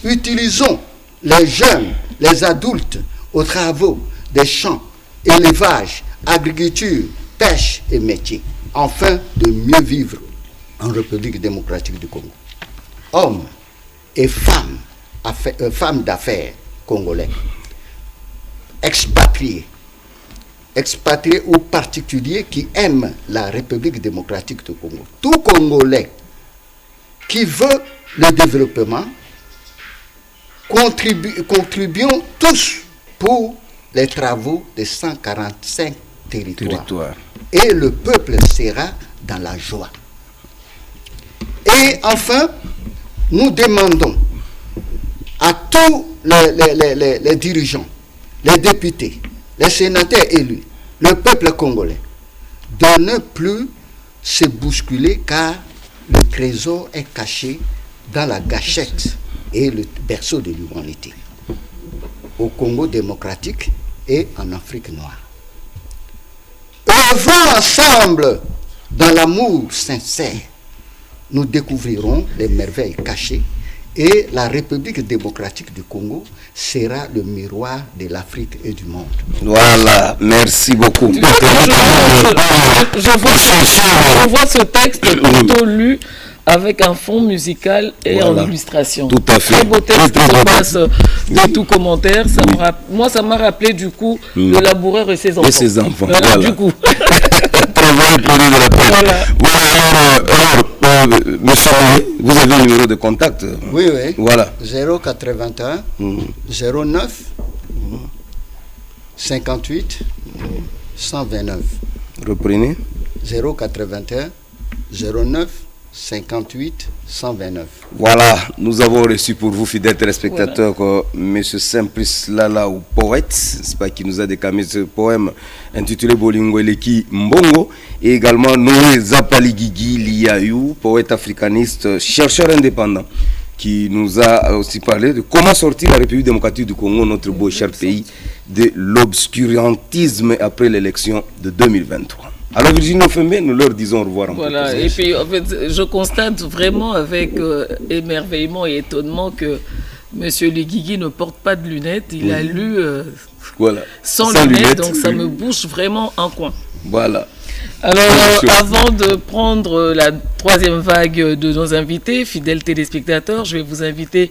Utilisons les jeunes, les adultes aux travaux des champs, élevage, agriculture, pêche et métiers, afin de mieux vivre en République démocratique du Congo. Hommes et femmes d'affaires congolais, expatriés ou particuliers qui aiment la République démocratique du Congo. Tout Congolais qui veut le développement, contribuons tous pour les travaux de 145 territoires. Et le peuple sera dans la joie. Et enfin, nous demandons à tous les dirigeants, les députés, les sénateurs élus, le peuple congolais, de ne plus se bousculer car le trésor est caché dans la gâchette et le berceau de l'humanité, au Congo démocratique et en Afrique noire. Œuvrons ensemble dans l'amour sincère. Nous découvrirons les merveilles cachées et la République démocratique du Congo sera le miroir de l'Afrique et du monde. Voilà, merci beaucoup. Je vois ce texte plutôt lu avec un fond musical et en illustration. Tout à fait. Très beau texte qui passe de tout commentaire. Moi, ça m'a rappelé du coup le laboureur et ses enfants. Et ses enfants, voilà. Du coup. Très bon produit de la presse. Alors, monsieur, vous avez un numéro de contact? Oui. Voilà. 081 09 58 129. Reprenez. 081 09 58 129. Voilà, nous avons reçu pour vous, fidèles téléspectateurs, M. Simplice Lala, ou poète, c'est pas qui nous a déclamé ce poème intitulé Bolingo Eleki Mbongo, et également Noé Zapaligigi Liayou, poète africaniste, chercheur indépendant, qui nous a aussi parlé de comment sortir la République démocratique du Congo, notre beau cher pays, de l'obscurantisme après l'élection de 2023. Alors Virginie Ofembe, nous leur disons au revoir. Voilà, et puis en fait, je constate vraiment avec émerveillement et étonnement que M. Ligigi ne porte pas de lunettes. Il a lu sans lunettes, donc ça me bouche vraiment un coin. Voilà. Alors, avant de prendre la troisième vague de nos invités, fidèles téléspectateurs, je vais vous inviter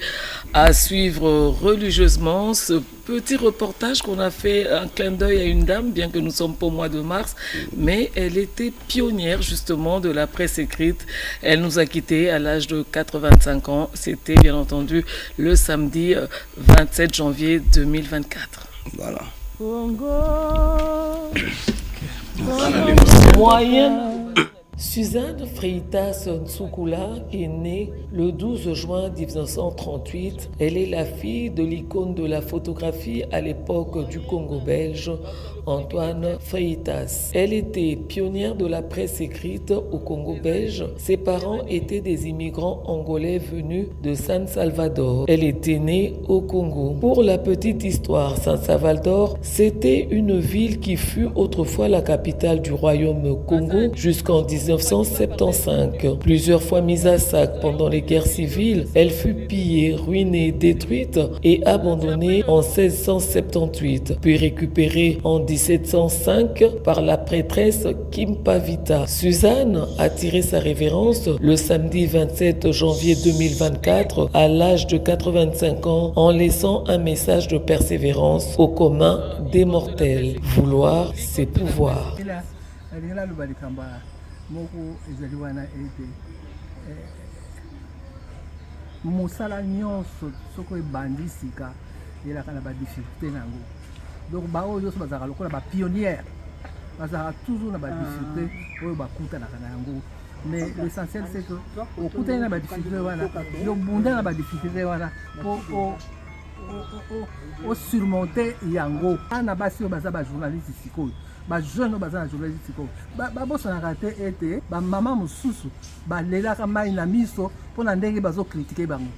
à suivre religieusement ce petit reportage qu'on a fait, un clin d'œil à une dame, bien que nous sommes pas au mois de mars, mais elle était pionnière justement de la presse écrite. Elle nous a quittés à l'âge de 85 ans. C'était bien entendu le samedi 27 janvier 2024. Voilà. Suzanne Freitas Ntsoukoula est née le 12 juin 1938. Elle est la fille de l'icône de la photographie à l'époque du Congo belge, Antoine Freitas. Elle était pionnière de la presse écrite au Congo belge. Ses parents étaient des immigrants angolais venus de San Salvador. Elle était née au Congo. Pour la petite histoire, San Salvador, c'était une ville qui fut autrefois la capitale du royaume Congo jusqu'en 1975. Plusieurs fois mise à sac pendant les guerres civiles, elle fut pillée, ruinée, détruite et abandonnée en 1678, puis récupérée en 1705 par la prêtresse Kimpavita. Suzanne a tiré sa révérence le samedi 27 janvier 2024 à l'âge de 85 ans en laissant un message de persévérance au commun des mortels. Vouloir, c'est pouvoir. moko ezali wana ete mosala nyonso soko ebandi sika elaka na badifficulté nango donc baoyo nyonso bazalaka lokola bapionnière bazalaka toujours na badifficulté oyo bakutanaka na yango mais l'essentiel c'est que okutani na badifficulté wana yobunda na badifficulté wana po osurmonte yango ana basi oyo baza bajournaliste sikoyo bajeune baza na journaliste sikoyo babosanaka te ete bamama mosusu balelaka mai na miso mpona ndenge bazokritike bango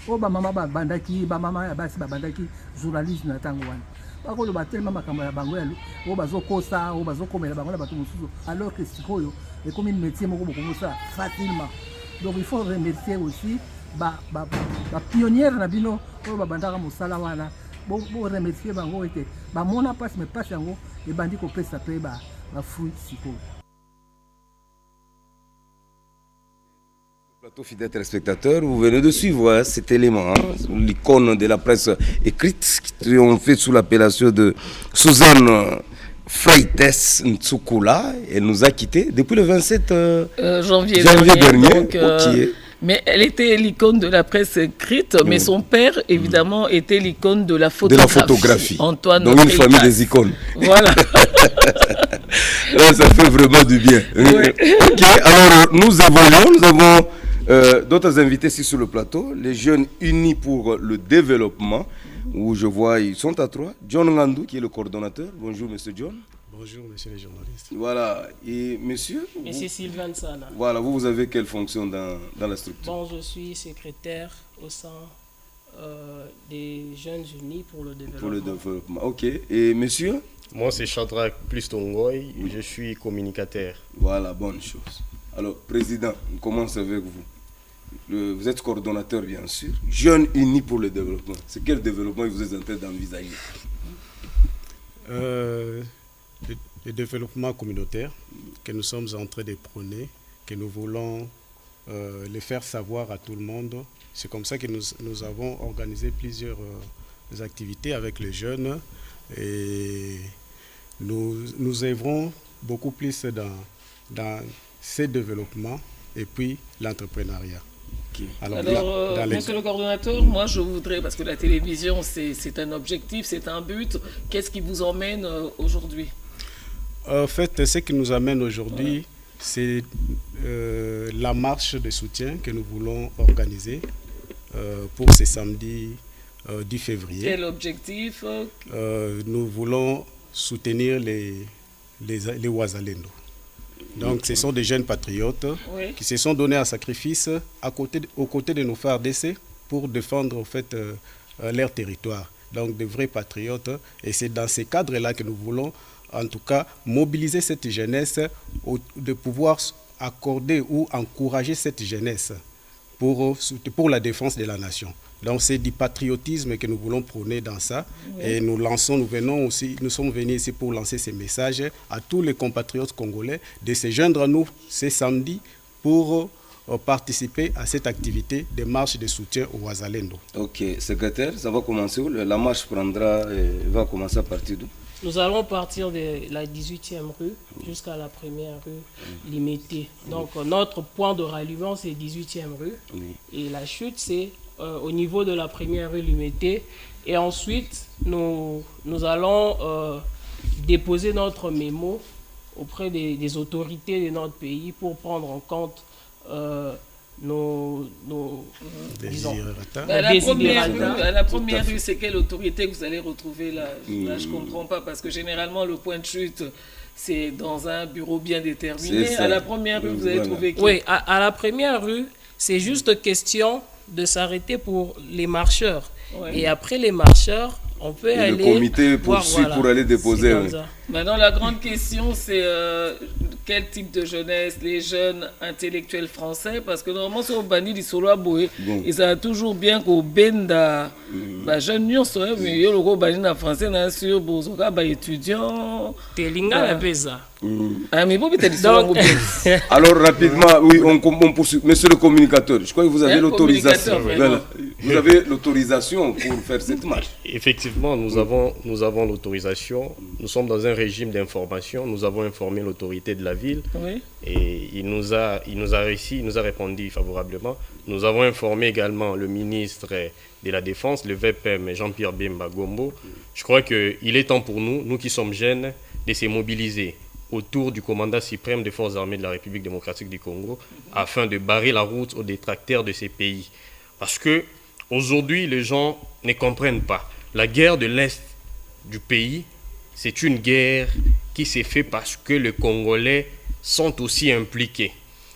oyo bamama babandaki bamama ya basi babandaki journalisme na ntango wana bakoloba telema makambo ya bango oyo bazokosa oyo bazokomela bango na bato mosusu alors que sikoyo ekomi métier moko bokomosala facilement. Donc il faut remercier aussi bapionnière na bino oyo babandaka mosala wana bo remercier bango ete bamona mpasi me mpasi yango ebandi kopesa mpe bafruit sikoyo. Plateau fidèles téléspectateurs, vous venez de suivre cet élément, l'icône de la presse écrite qui ont fait sous l'appellation de Suzanne Freitas Ntsoukoula. Elle nous a quittés depuis le 27 janvier dernier. Donc, mais elle était l'icône de la presse écrite, mais son père, évidemment, était l'icône de la photographie. Antoine donc une famille des icônes. Voilà. Ça fait vraiment du bien. Ouais. Ok, alors nous évoluons, nous avons d'autres invités ici sur le plateau, les jeunes unis pour le développement, où je vois, ils sont à trois. John Ngandou, qui est le coordonnateur. Bonjour, monsieur John. Bonjour, monsieur les journalistes. Voilà, et monsieur Monsieur Sylvain Sana. Voilà, vous avez quelle fonction dans la structure? Bon, je suis secrétaire au sein des Jeunes Unis pour le développement. Pour le développement, ok. Et monsieur? Moi, c'est Shadrach Plistongoy, je suis communicateur. Voilà, bonne chose. Alors, président, on commence avec vous. Vous êtes coordonnateur, bien sûr. Jeunes Unis pour le développement. C'est quel développement vous êtes en train d'envisager? Le développement communautaire que nous sommes en train de prôner, que nous voulons le faire savoir à tout le monde. C'est comme ça que nous avons organisé plusieurs activités avec les jeunes et nous œuvrons beaucoup plus dans ces développements et puis l'entrepreneuriat. Okay. Alors, monsieur le coordonnateur, moi je voudrais, parce que la télévision c'est un objectif, c'est un but, qu'est-ce qui vous emmène aujourd'hui? En fait, ce qui nous amène aujourd'hui, c'est la marche de soutien que nous voulons organiser pour ce samedi 10 février. Quel objectif? Nous voulons soutenir les Wazalendo. Donc, ce sont des jeunes patriotes qui se sont donnés un sacrifice aux côtés de nos frères d'essai pour défendre en fait, leur territoire. donc de vrais patriotes. Et c'est dans ces cadres-là que nous voulons, en tout cas, mobiliser cette jeunesse, de pouvoir accorder ou encourager cette jeunesse pour la défense de la nation. Donc c'est du patriotisme que nous voulons prôner dans ça. Oui. Et nous sommes venus ici pour lancer ces messages à tous les compatriotes congolais de se joindre à nous ce samedi pour participer à cette activité de marche de soutien au Wazalendo. Ok, secrétaire, ça va commencer où? La marche va commencer à partir d'où? Nous allons partir de la 18e rue jusqu'à la première rue limitée. Donc notre point de ralliement c'est 18e rue. Oui. Et la chute c'est au niveau de la première rue limitée. Et ensuite nous allons déposer notre mémo auprès des autorités de notre pays pour prendre en compte nos à la première rue, c'est quelle autorité que vous allez retrouver là? Là, je ne comprends pas, parce que généralement, le point de chute, c'est dans un bureau bien déterminé. À la première rue, vous allez trouver qui? Oui, à la première rue, c'est juste question de s'arrêter pour les marcheurs. Ouais. Et après les marcheurs, on peut aller... Le comité poursuit pour aller déposer. Maintenant, la grande question, c'est quel type de jeunesse, les jeunes intellectuels français, parce que normalement, sur le banni du solo aboé, ils savent toujours bien qu'au benda, les jeunes nyons sont mais yo le banni en français, na sur bozoka ba étudiants. Telinga la pesa. Mais vous alors rapidement, oui, on poursuit. Monsieur le communicateur, je crois que vous avez l'autorisation. Voilà. Vous avez l'autorisation pour faire cette marche. Effectivement, nous avons l'autorisation. Nous sommes dans un régime d'information. Nous avons informé l'autorité de la ville. Oui. Et il nous a répondu favorablement. Nous avons informé également le ministre de la Défense, le VPM Jean-Pierre Bemba Gombo. Je crois qu'il est temps pour nous qui sommes jeunes, de se mobiliser autour du commandant suprême des forces armées de la République démocratique du Congo afin de barrer la route aux détracteurs de ces pays. Parce que aujourd'hui, les gens ne comprennent pas. La guerre de l'Est du pays, c'est une guerre qui s'est faite parce que les Congolais sont aussi impliqués.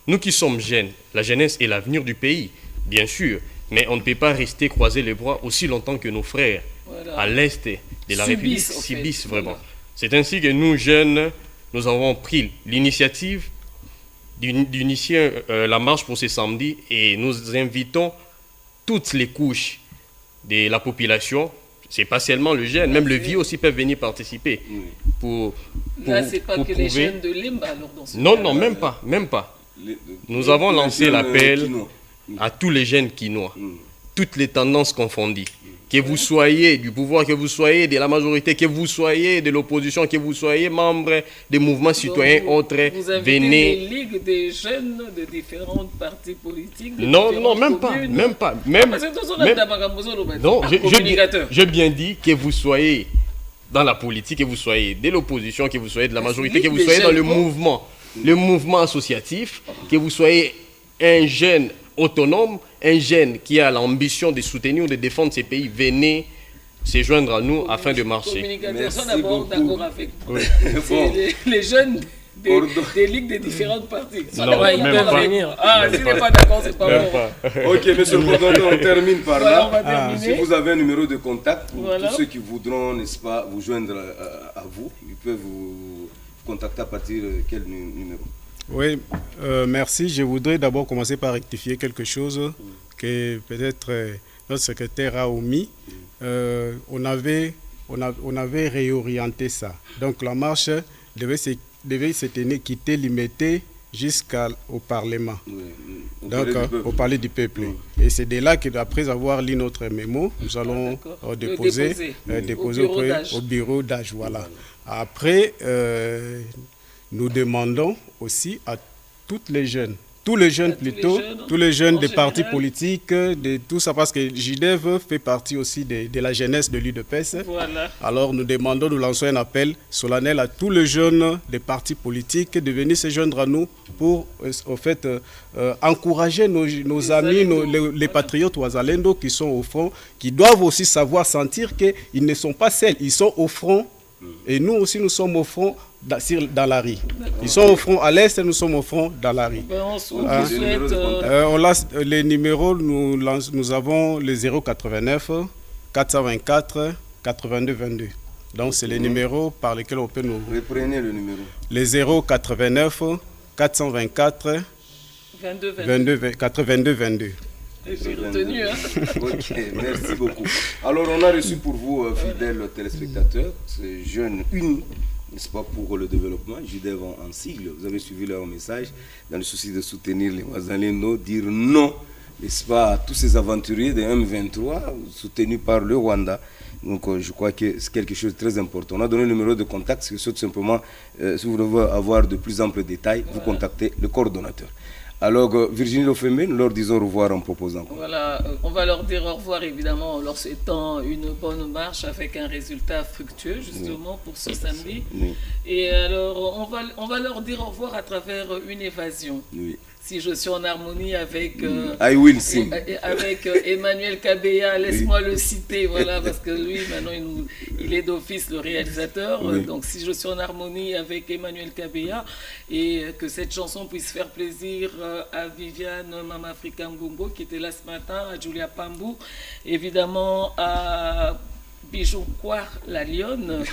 Nous qui sommes jeunes, la jeunesse est l'avenir du pays, bien sûr, mais on ne peut pas rester croiser les bras aussi longtemps que nos frères à l'Est de la République subissent vraiment. Voilà. C'est ainsi que nous, jeunes, nous avons pris l'initiative d'initier la marche pour ce samedi et nous invitons toutes les couches de la population. C'est pas seulement le jeune, même le vieux aussi peuvent venir participer. Là, c'est pas que les jeunes de Limba alors dans ce Non, même pas. Nous avons lancé l'appel à tous les jeunes quinois, toutes les tendances confondues. Que vous soyez du pouvoir, que vous soyez de la majorité, que vous soyez de l'opposition, que vous soyez membre des mouvements citoyens autres, venez. Vous avez des ligues des jeunes de différentes partis politiques. Non, même pas. Non, j'ai bien dit que vous soyez dans la politique, que vous soyez de l'opposition, que vous soyez de la majorité, que vous soyez dans le mouvement associatif, que vous soyez un jeune autonome, un jeune qui a l'ambition de soutenir ou de défendre ces pays, venez se joindre à nous afin de marcher. Merci d'abord d'accord avec vous. Oui. Les jeunes des ligues des différentes parties. Non, ils peuvent venir. S'il n'est pas d'accord, c'est pas bon. Ok, monsieur le coordonnateur, on termine par là. Si vous avez un numéro de contact pour tous ceux qui voudront, n'est-ce pas, vous joindre à vous, ils peuvent vous contacter à partir de quel numéro? Oui, merci. Je voudrais d'abord commencer par rectifier quelque chose que peut-être notre secrétaire a omis. On avait réorienté ça. Donc la marche devait se tenir, quitter Limité jusqu'au Parlement. Donc au Palais du Peuple. Et c'est de là qu'après avoir lu notre mémo, nous allons déposer au bureau d'âge. Voilà. Après, nous demandons aussi à tous les jeunes des partis politiques, de tout ça, parce que JDEV fait partie aussi de la jeunesse de l'UDPS. Voilà. Alors nous lançons un appel solennel à tous les jeunes des partis politiques de venir se joindre à nous pour encourager nos amis, les patriotes Wazalendo qui sont au front, qui doivent aussi savoir sentir qu'ils ne sont pas seuls, ils sont au front. Et nous aussi, nous sommes au front dans la rue. Ils sont au front à l'est et nous sommes au front dans la rue. On les numéros, nous avons le 089 424 82 22. Donc, c'est les numéros par lesquels on peut nous... Reprenez le numéro. Les 089 424 82 22. J'ai retenu. Hein. Ok, merci beaucoup. Alors, on a reçu pour vous, fidèles téléspectateurs, ces jeunes unis, n'est-ce pas, pour le développement, JUDEV en sigle. Vous avez suivi leur message dans le souci de soutenir les Wazalendo, dire non, n'est-ce pas, à tous ces aventuriers de M23 soutenus par le Rwanda. Donc, je crois que c'est quelque chose de très important. On a donné le numéro de contact, c'est tout simplement, si vous voulez avoir de plus amples détails, vous contactez le coordonnateur. Alors, Virginie Lofemé, nous leur disons au revoir en proposant. Voilà, on va leur dire au revoir évidemment en leur souhaitant une bonne marche avec un résultat fructueux justement pour ce samedi. Oui. Et alors, on va leur dire au revoir à travers une évasion. Oui. Si je suis en harmonie avec, I will sing. Avec Emmanuel Kabeya, laisse-moi le citer, voilà, parce que lui, maintenant, il est d'office le réalisateur. Oui. Donc, si je suis en harmonie avec Emmanuel Kabeya et que cette chanson puisse faire plaisir à Viviane Mama Africa Ngongo, qui était là ce matin, à Julia Pambou, évidemment à Bijou Kwar, la lionne.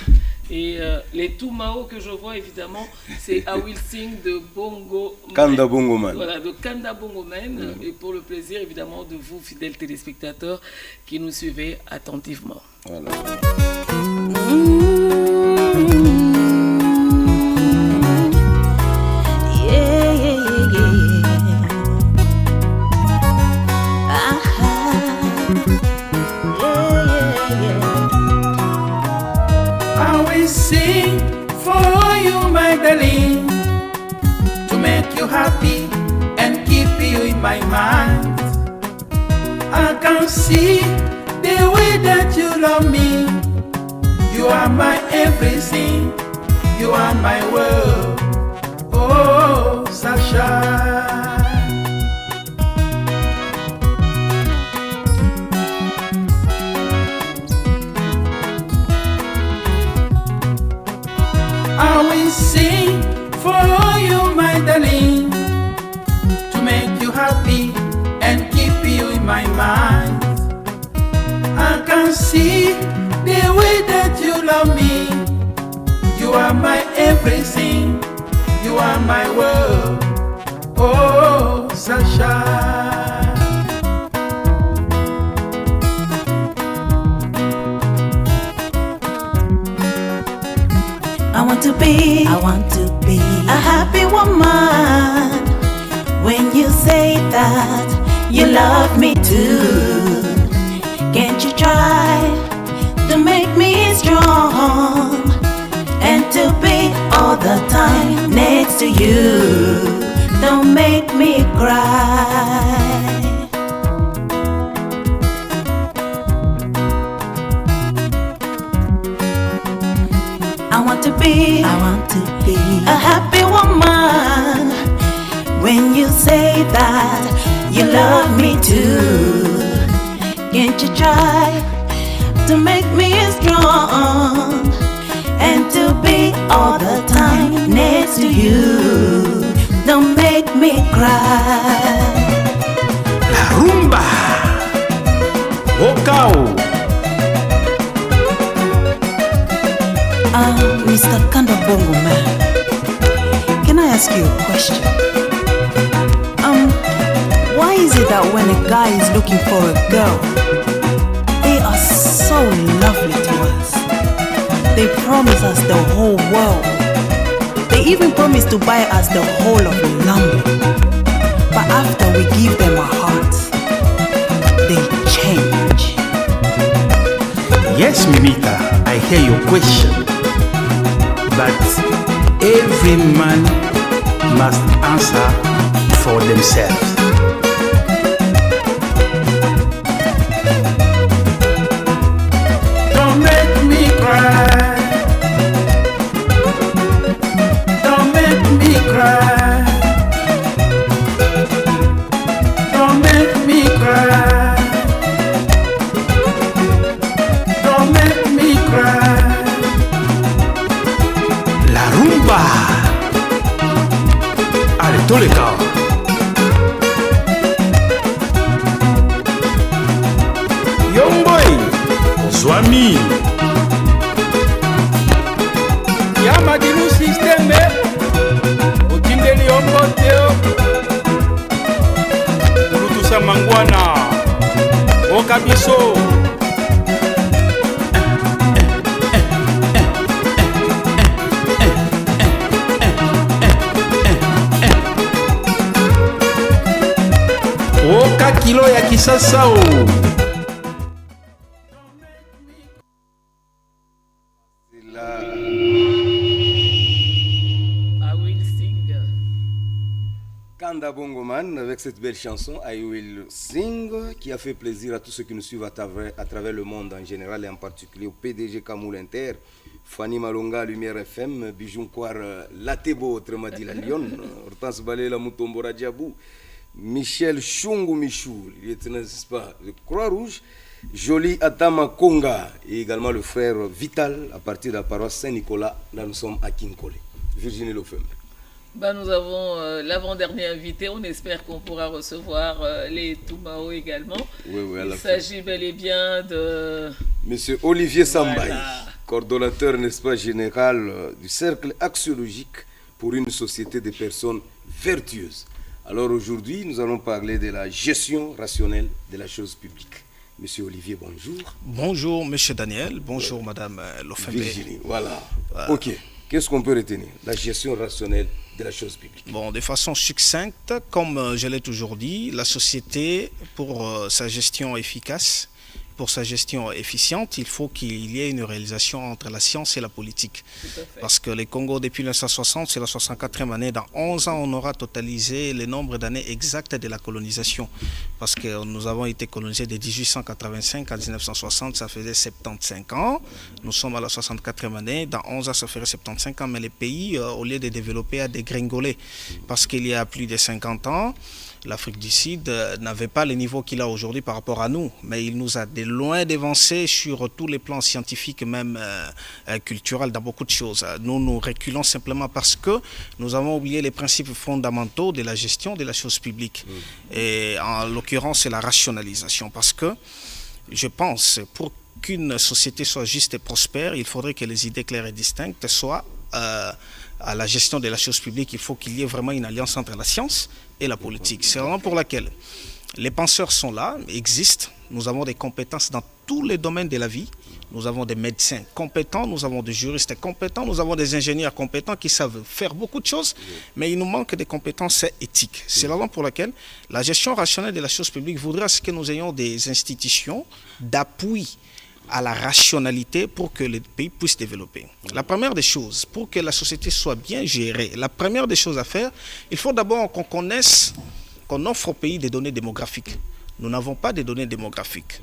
Et les Toumao que je vois évidemment, c'est I Will Sing de Bongo Man. Kanda Bongo Man. Voilà, de Kanda Bongo Man. Et pour le plaisir évidemment de vous, fidèles téléspectateurs, qui nous suivez attentivement. Voilà. Sing for you, my darling, to make you happy and keep you in my mind. I can see the way that you love me. You are my everything, you are my world. Oh, Sasha. I will sing for you, my darling, to make you happy and keep you in my mind. I can see the way that you love me. You are my everything, you are my world. Oh, Sasha. I want to be a happy woman. When you say that you love me too, can't you try to make me strong and to be all the time next to you? Don't make me cry. I want to be a happy woman. When you say that you love me too, can't you try to make me strong and to be all the time next to you? Don't make me cry. La rumba, Wokao. Mr. Kanda Bongo Man, can I ask you a question? Why is it that when a guy is looking for a girl, they are so lovely to us? They promise us the whole world. They even promise to buy us the whole of London. But after we give them our hearts, they change. Yes, Mimita, I hear your question. But every man must answer for themselves. Don't make me cry. Don't make me cry. Don't make me cry. Don't make me cry. Allez, tous les cas. na biso. Oka kilo ya kisasa o. Kanda Bongoman avec cette belle chanson I Will Sing qui a fait plaisir à tous ceux qui nous suivent à travers le monde en général et en particulier au PDG Kamoul Inter, Fanny Malonga, Lumière FM, Bijou Kwar, Latebo, autrement dit la Lyon, Hortense Balé, la Moutombora Diabou, Michel Chungu Michou, lieutenant, n'est-ce pas, de Croix-Rouge, Jolie Atama Konga et également le frère Vital à partir de la paroisse Saint-Nicolas. Là nous sommes à Kinkole. Virginie Lofem. Bah, nous avons l'avant-dernier invité. On espère qu'on pourra recevoir les Toumao également. Oui, il s'agit bel et bien de... Monsieur Olivier Sambaï, coordonnateur, n'est-ce pas, général du cercle axiologique pour une société de personnes vertueuses. Alors aujourd'hui, nous allons parler de la gestion rationnelle de la chose publique. Monsieur Olivier, bonjour. Bonjour, monsieur Daniel. Bonjour, madame Lofembe. Virginie, voilà. Ok. Qu'est-ce qu'on peut retenir? La gestion rationnelle de la chose publique. Bon, de façon succincte, comme je l'ai toujours dit, la société, pour sa gestion efficace, pour sa gestion efficiente, il faut qu'il y ait une réalisation entre la science et la politique. Parce que les Congo, depuis 1960, c'est la 64e année. Dans 11 ans, on aura totalisé le nombre d'années exactes de la colonisation. Parce que nous avons été colonisés de 1885 à 1960, ça faisait 75 ans. Nous sommes à la 64e année. Dans 11 ans, ça ferait 75 ans. Mais le pays, au lieu de développer, a dégringolé. Parce qu'il y a plus de 50 ans, l'Afrique du Sud n'avait pas le niveau qu'il a aujourd'hui par rapport à nous, mais il nous a de loin dévancé sur tous les plans scientifiques, même culturels, dans beaucoup de choses. Nous reculons simplement parce que nous avons oublié les principes fondamentaux de la gestion de la chose publique. Et en l'occurrence, c'est la rationalisation. Parce que je pense, pour qu'une société soit juste et prospère, il faudrait que les idées claires et distinctes soient à la gestion de la chose publique. Il faut qu'il y ait vraiment une alliance entre la science et la politique. C'est vraiment pour laquelle les penseurs sont là, existent. Nous avons des compétences dans tous les domaines de la vie. Nous avons des médecins compétents, nous avons des juristes compétents, nous avons des ingénieurs compétents qui savent faire beaucoup de choses, mais il nous manque des compétences éthiques. C'est la raison pour laquelle la gestion rationnelle de la chose publique voudrait que nous ayons des institutions d'appui à la rationalité pour que le pays puisse développer. La première des choses, pour que la société soit bien gérée, la première des choses à faire, il faut d'abord qu'on connaisse, qu'on offre au pays des données démographiques. Nous n'avons pas de données démographiques.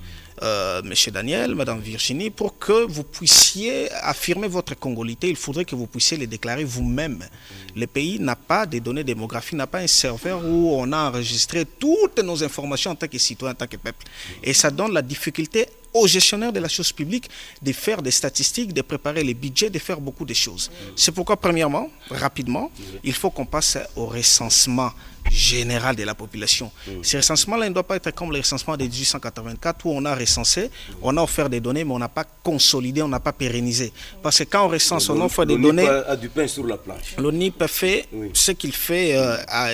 Monsieur Daniel, Madame Virginie, pour que vous puissiez affirmer votre congolité, il faudrait que vous puissiez les déclarer vous-même. Le pays n'a pas de données démographiques, n'a pas un serveur où on a enregistré toutes nos informations en tant que citoyen, en tant que peuple. Et ça donne la difficulté aux gestionnaires de la chose publique de faire des statistiques, de préparer les budgets, de faire beaucoup de choses. C'est pourquoi, premièrement, rapidement, il faut qu'on passe au recensement général de la population. Ce recensement-là ne doit pas être comme le recensement de 1884 où on a recensé, on a offert des données, mais on n'a pas consolidé, on n'a pas pérennisé. Parce que quand on recense, on offre des données... a du pain sur la planche. L'ONIP fait ce qu'il fait,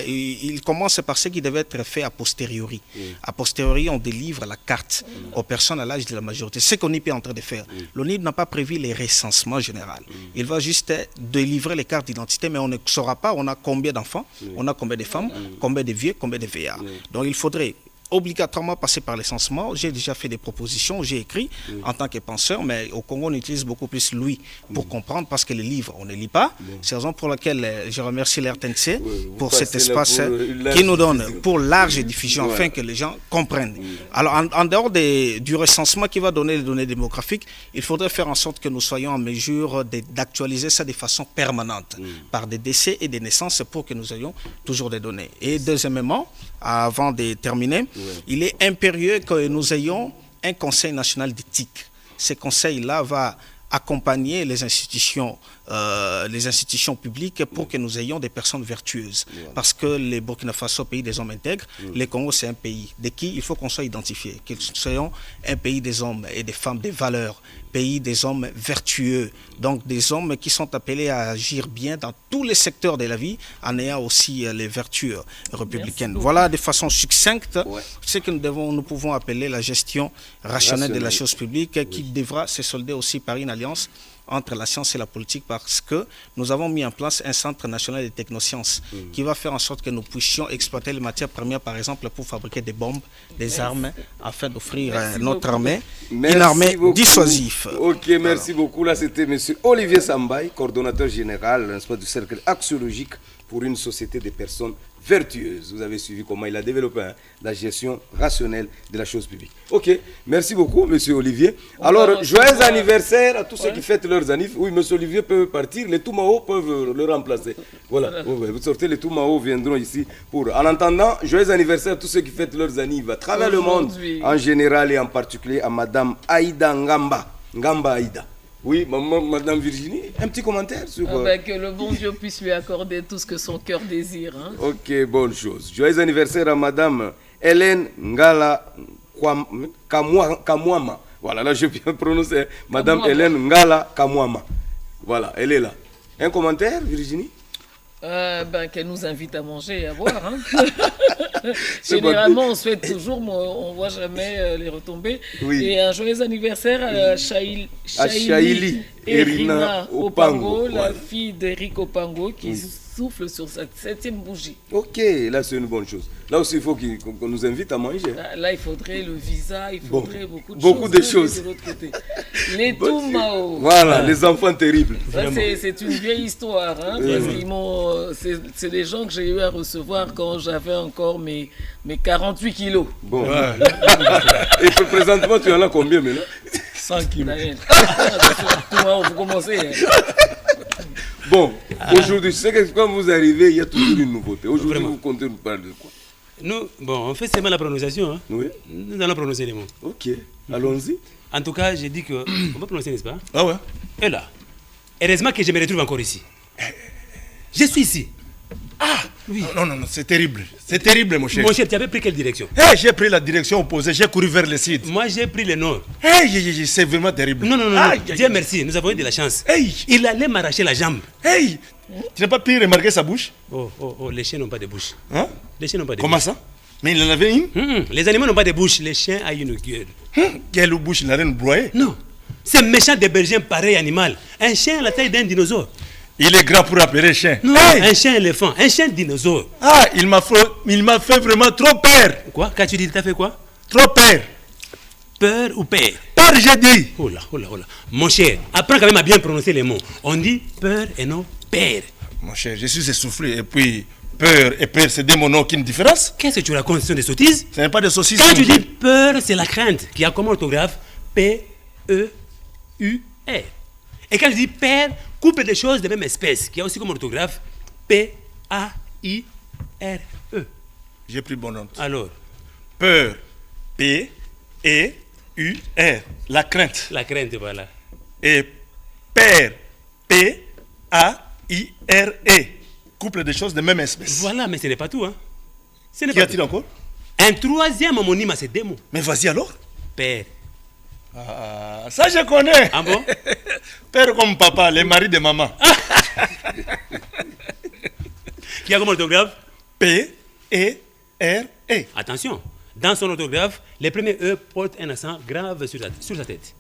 il commence par ce qui devait être fait a posteriori. A posteriori, on délivre la carte aux personnes à l'âge de la majorité. C'est ce qu'ONIP est en train de faire. L'ONIP n'a pas prévu les recensements généraux. Il va juste délivrer les cartes d'identité, mais on ne saura pas on a combien d'enfants, on a combien de femmes, combien de vieux, combien de vieillards. Donc il faudrait obligatoirement passer par l'essentiellement. J'ai déjà fait des propositions, j'ai écrit en tant que penseur, mais au Congo on utilise beaucoup plus l'ouïe pour comprendre, parce que les livres on ne lit pas. C'est la raison pour laquelle je remercie l'RTNC pour cet espace qui nous donne pour large diffusion afin que les gens comprennent. Alors en dehors du recensement qui va donner les données démographiques, il faudrait faire en sorte que nous soyons en mesure d'actualiser ça de façon permanente par des décès et des naissances pour que nous ayons toujours des données. Et deuxièmement, avant de terminer, il est impérieux que nous ayons un conseil national d'éthique. Ce conseil-là va accompagner les institutions publiques pour que nous ayons des personnes vertueuses. Parce que les Burkina Faso, pays des hommes intègres, les Congo, c'est un pays de qui il faut qu'on soit identifié, qu'ils soient un pays des hommes et des femmes, des valeurs, pays des hommes vertueux, donc des hommes qui sont appelés à agir bien dans tous les secteurs de la vie, en ayant aussi les vertus républicaines. Voilà de façon succincte ce que nous pouvons appeler la gestion rationnelle de la chose publique, qui devra se solder aussi par une alliance entre la science et la politique, parce que nous avons mis en place un centre national de technosciences qui va faire en sorte que nous puissions exploiter les matières premières, par exemple, pour fabriquer des bombes, des armes, afin d'offrir notre armée une armée dissuasive. Ok, merci beaucoup. Là, c'était M. Olivier Sambaï, coordonnateur général, n'est-ce pas, du cercle axiologique pour une société de personnes vertueuses. Vous avez suivi comment il a développé la gestion rationnelle de la chose publique. Ok, merci beaucoup, monsieur Olivier. Alors, joyeux anniversaire à tous ceux qui fêtent leurs anniversaires. Oui, monsieur Olivier peut partir, les Toumao peuvent le remplacer. Voilà, vous sortez, les Toumao viendront ici pour. En attendant, joyeux anniversaire à tous ceux qui fêtent leurs anniversaires à travers le monde, en général et en particulier à madame Aïda Ngamba. Ngamba Aïda. Oui, madame Virginie, un petit commentaire sur... que le bon Dieu puisse lui accorder tout ce que son cœur désire. Hein. Ok, bonne chose. Joyeux anniversaire à madame Hélène Ngala Kamwama. Voilà, là je viens prononcer. Madame Kamwama. Hélène Ngala Kamwama. Voilà, elle est là. Un commentaire, Virginie? Qu'elle nous invite à manger et à boire. Hein. Généralement, on souhaite toujours, mais on ne voit jamais les retombées. Oui. Et un joyeux anniversaire à Shaili Erina Opango, la fille d'Eric Opango, qui souffle sur sa 7e bougie. Ok, là c'est une bonne chose. Là aussi, il faut qu'on nous invite à manger. Là, il faudrait le visa, il faudrait beaucoup de choses. De l'autre côté. Les Toumao. Voilà, les enfants terribles. C'est une vieille histoire. Hein, c'est des gens que j'ai eu à recevoir quand j'avais encore mes 48 kilos. Bon. Ouais. Et présentement, tu en as combien maintenant? 100 kilos. Vous commencez. Bon, aujourd'hui, c'est que quand vous arrivez, il y a toujours une nouveauté. Aujourd'hui, vous comptez nous parler de quoi? Nous, on fait seulement la prononciation. Hein. Oui. Nous allons prononcer les mots. Ok, allons-y. En tout cas, j'ai dit qu'on va prononcer, n'est-ce pas? Ah ouais. Et là, heureusement que je me retrouve encore ici. Je suis ici. Ah oui. Non, c'est terrible. C'est terrible, mon cher. Mon cher, tu avais pris quelle direction? J'ai pris la direction opposée, j'ai couru vers le sud. Moi, j'ai pris le nord. C'est vraiment terrible. Non. Dieu merci, nous avons eu de la chance. Il allait m'arracher la jambe. Tu n'as pas pu remarquer sa bouche? Oh, les chiens n'ont pas de bouche. Hein? Les chiens n'ont pas de Comment bouche. ça? Mais il en avait une? Les animaux n'ont pas de bouche, les chiens ont une gueule. Quelle bouche, la reine broyée? Non, c'est méchant de berger un pareil animal. Un chien à la taille d'un dinosaure. Il est grand pour appeler un chien. Non, un chien éléphant, un chien dinosaure. Il m'a fait vraiment trop peur. Quoi? Quand tu dis, t'as fait quoi? Trop peur. Peur ou peur? Peur, j'ai dit. Oh là. Mon cher, apprends quand même à bien prononcer les mots. On dit peur et non peur. Mon cher, je suis essoufflé. Et puis, peur et peur, c'est des mots, non, qui ont une différence. Qu'est-ce que tu racontes? Ce sont des sottises? Ce n'est pas des saucisses. Quand tu dis peur, c'est la crainte qui a comme orthographe P-E-U-R. Et quand je dis peur, couple de choses de même espèce qui a aussi comme orthographe P-A-I-R-E. J'ai pris bonne note. Alors? Peur, P-E-U-R. La crainte. La crainte, voilà. Et peur, P-A-I-R-E. Couple de choses de même espèce. Voilà, mais ce n'est pas tout. Hein. Qu'y a-t-il encore? Un troisième homonyme à ces deux mots. Mais vas-y alors. Père. Ça je connais. Ah bon? Père comme papa, les maris de maman. Qui a comme orthographe? P-E-R-E. Attention, dans son orthographe, les premiers E portent un accent grave sur sa tête.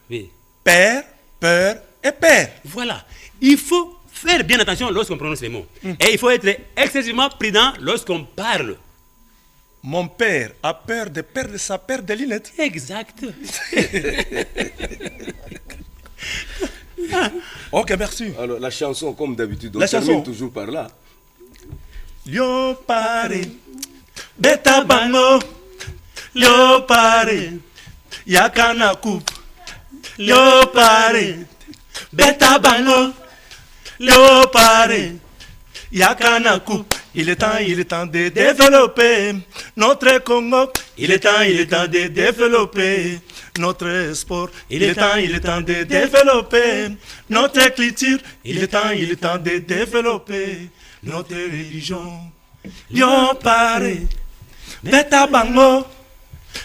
Oui. Père, peur et père. Voilà. Il faut faire bien attention lorsqu'on prononce les mots. Et il faut être excessivement prudent lorsqu'on parle. Mon père a peur de perdre sa paire de lunettes. Exact. Ok, merci. Alors, la chanson, comme d'habitude, on termine toujours par là. Lio pare, beta bango, lio pare, yakana coupe, lio pare, beta bango, lio pare, yakana coupe. Il est temps de développer notre Congo. Il est temps de développer notre sport. Il est temps de développer notre culture. Il est temps de développer notre religion. Lion pare, beta bango,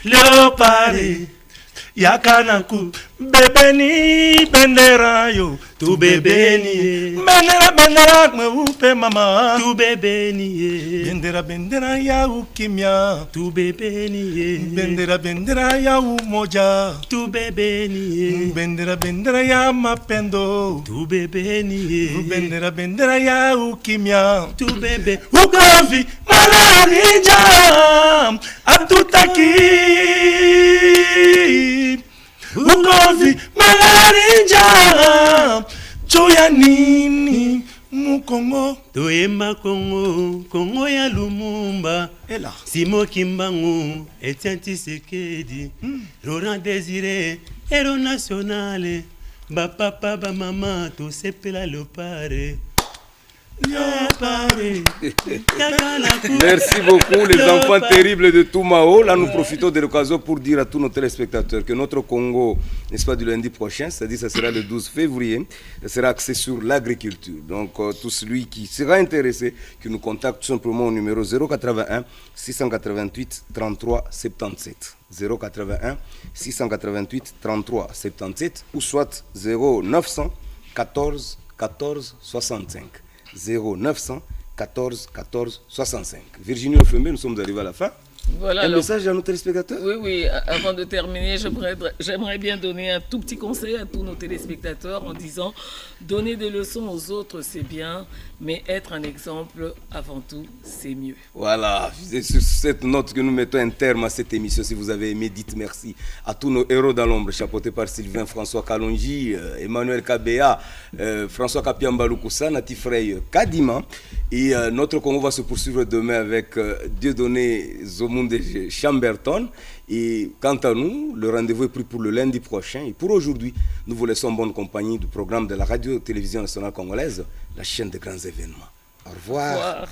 lion pare, yakanaku, bebeni bendera yo, tu bebeni, bendera me upe mama, tu bebeni, bendera ya ukimya, tu bebeni, bendera ya umoja, tu bebeni, bendera ya mapendo, tu bebeni, bendera ya ukimya, tu bebe, ugavi malaria, atutaki. Ugovi malaria choya nini mukongo toyemba Kongo ya Lumumba ela Simo Kimbangu Etienne Tshisekedi Laurent Désiré héros national ba papa ba maman to sepela le pare. Merci beaucoup les enfants terribles de Toumao. Là nous profitons de l'occasion pour dire à tous nos téléspectateurs que notre Congo, n'est-ce pas, du lundi prochain, c'est-à-dire ça sera le 12 février, ça sera axé sur l'agriculture. Donc tout celui qui sera intéressé, qui nous contacte tout simplement au numéro 081 688 33 77. 081 688 33 77 ou soit 0900 14 14 65. 0900 14 14 65. Virginie Ofembe, nous sommes arrivés à la fin. Voilà, un message à nos téléspectateurs? Oui, avant de terminer, j'aimerais bien donner un tout petit conseil à tous nos téléspectateurs en disant donner des leçons aux autres, c'est bien, mais être un exemple avant tout, c'est mieux. Voilà, c'est sur cette note que nous mettons un terme à cette émission. Si vous avez aimé, dites merci à tous nos héros dans l'ombre, chapeautés par Sylvain François Kalonji, Emmanuel Kabea, François Kapiambaloukusa, Natifrey Kadima. Et notre Congo va se poursuivre demain avec Dieudonné Zomunde Chamberton. Et quant à nous, le rendez-vous est pris pour le lundi prochain. Et pour aujourd'hui, nous vous laissons en bonne compagnie du programme de la radio-télévision nationale congolaise, la chaîne des grands événements. Au revoir. Au revoir.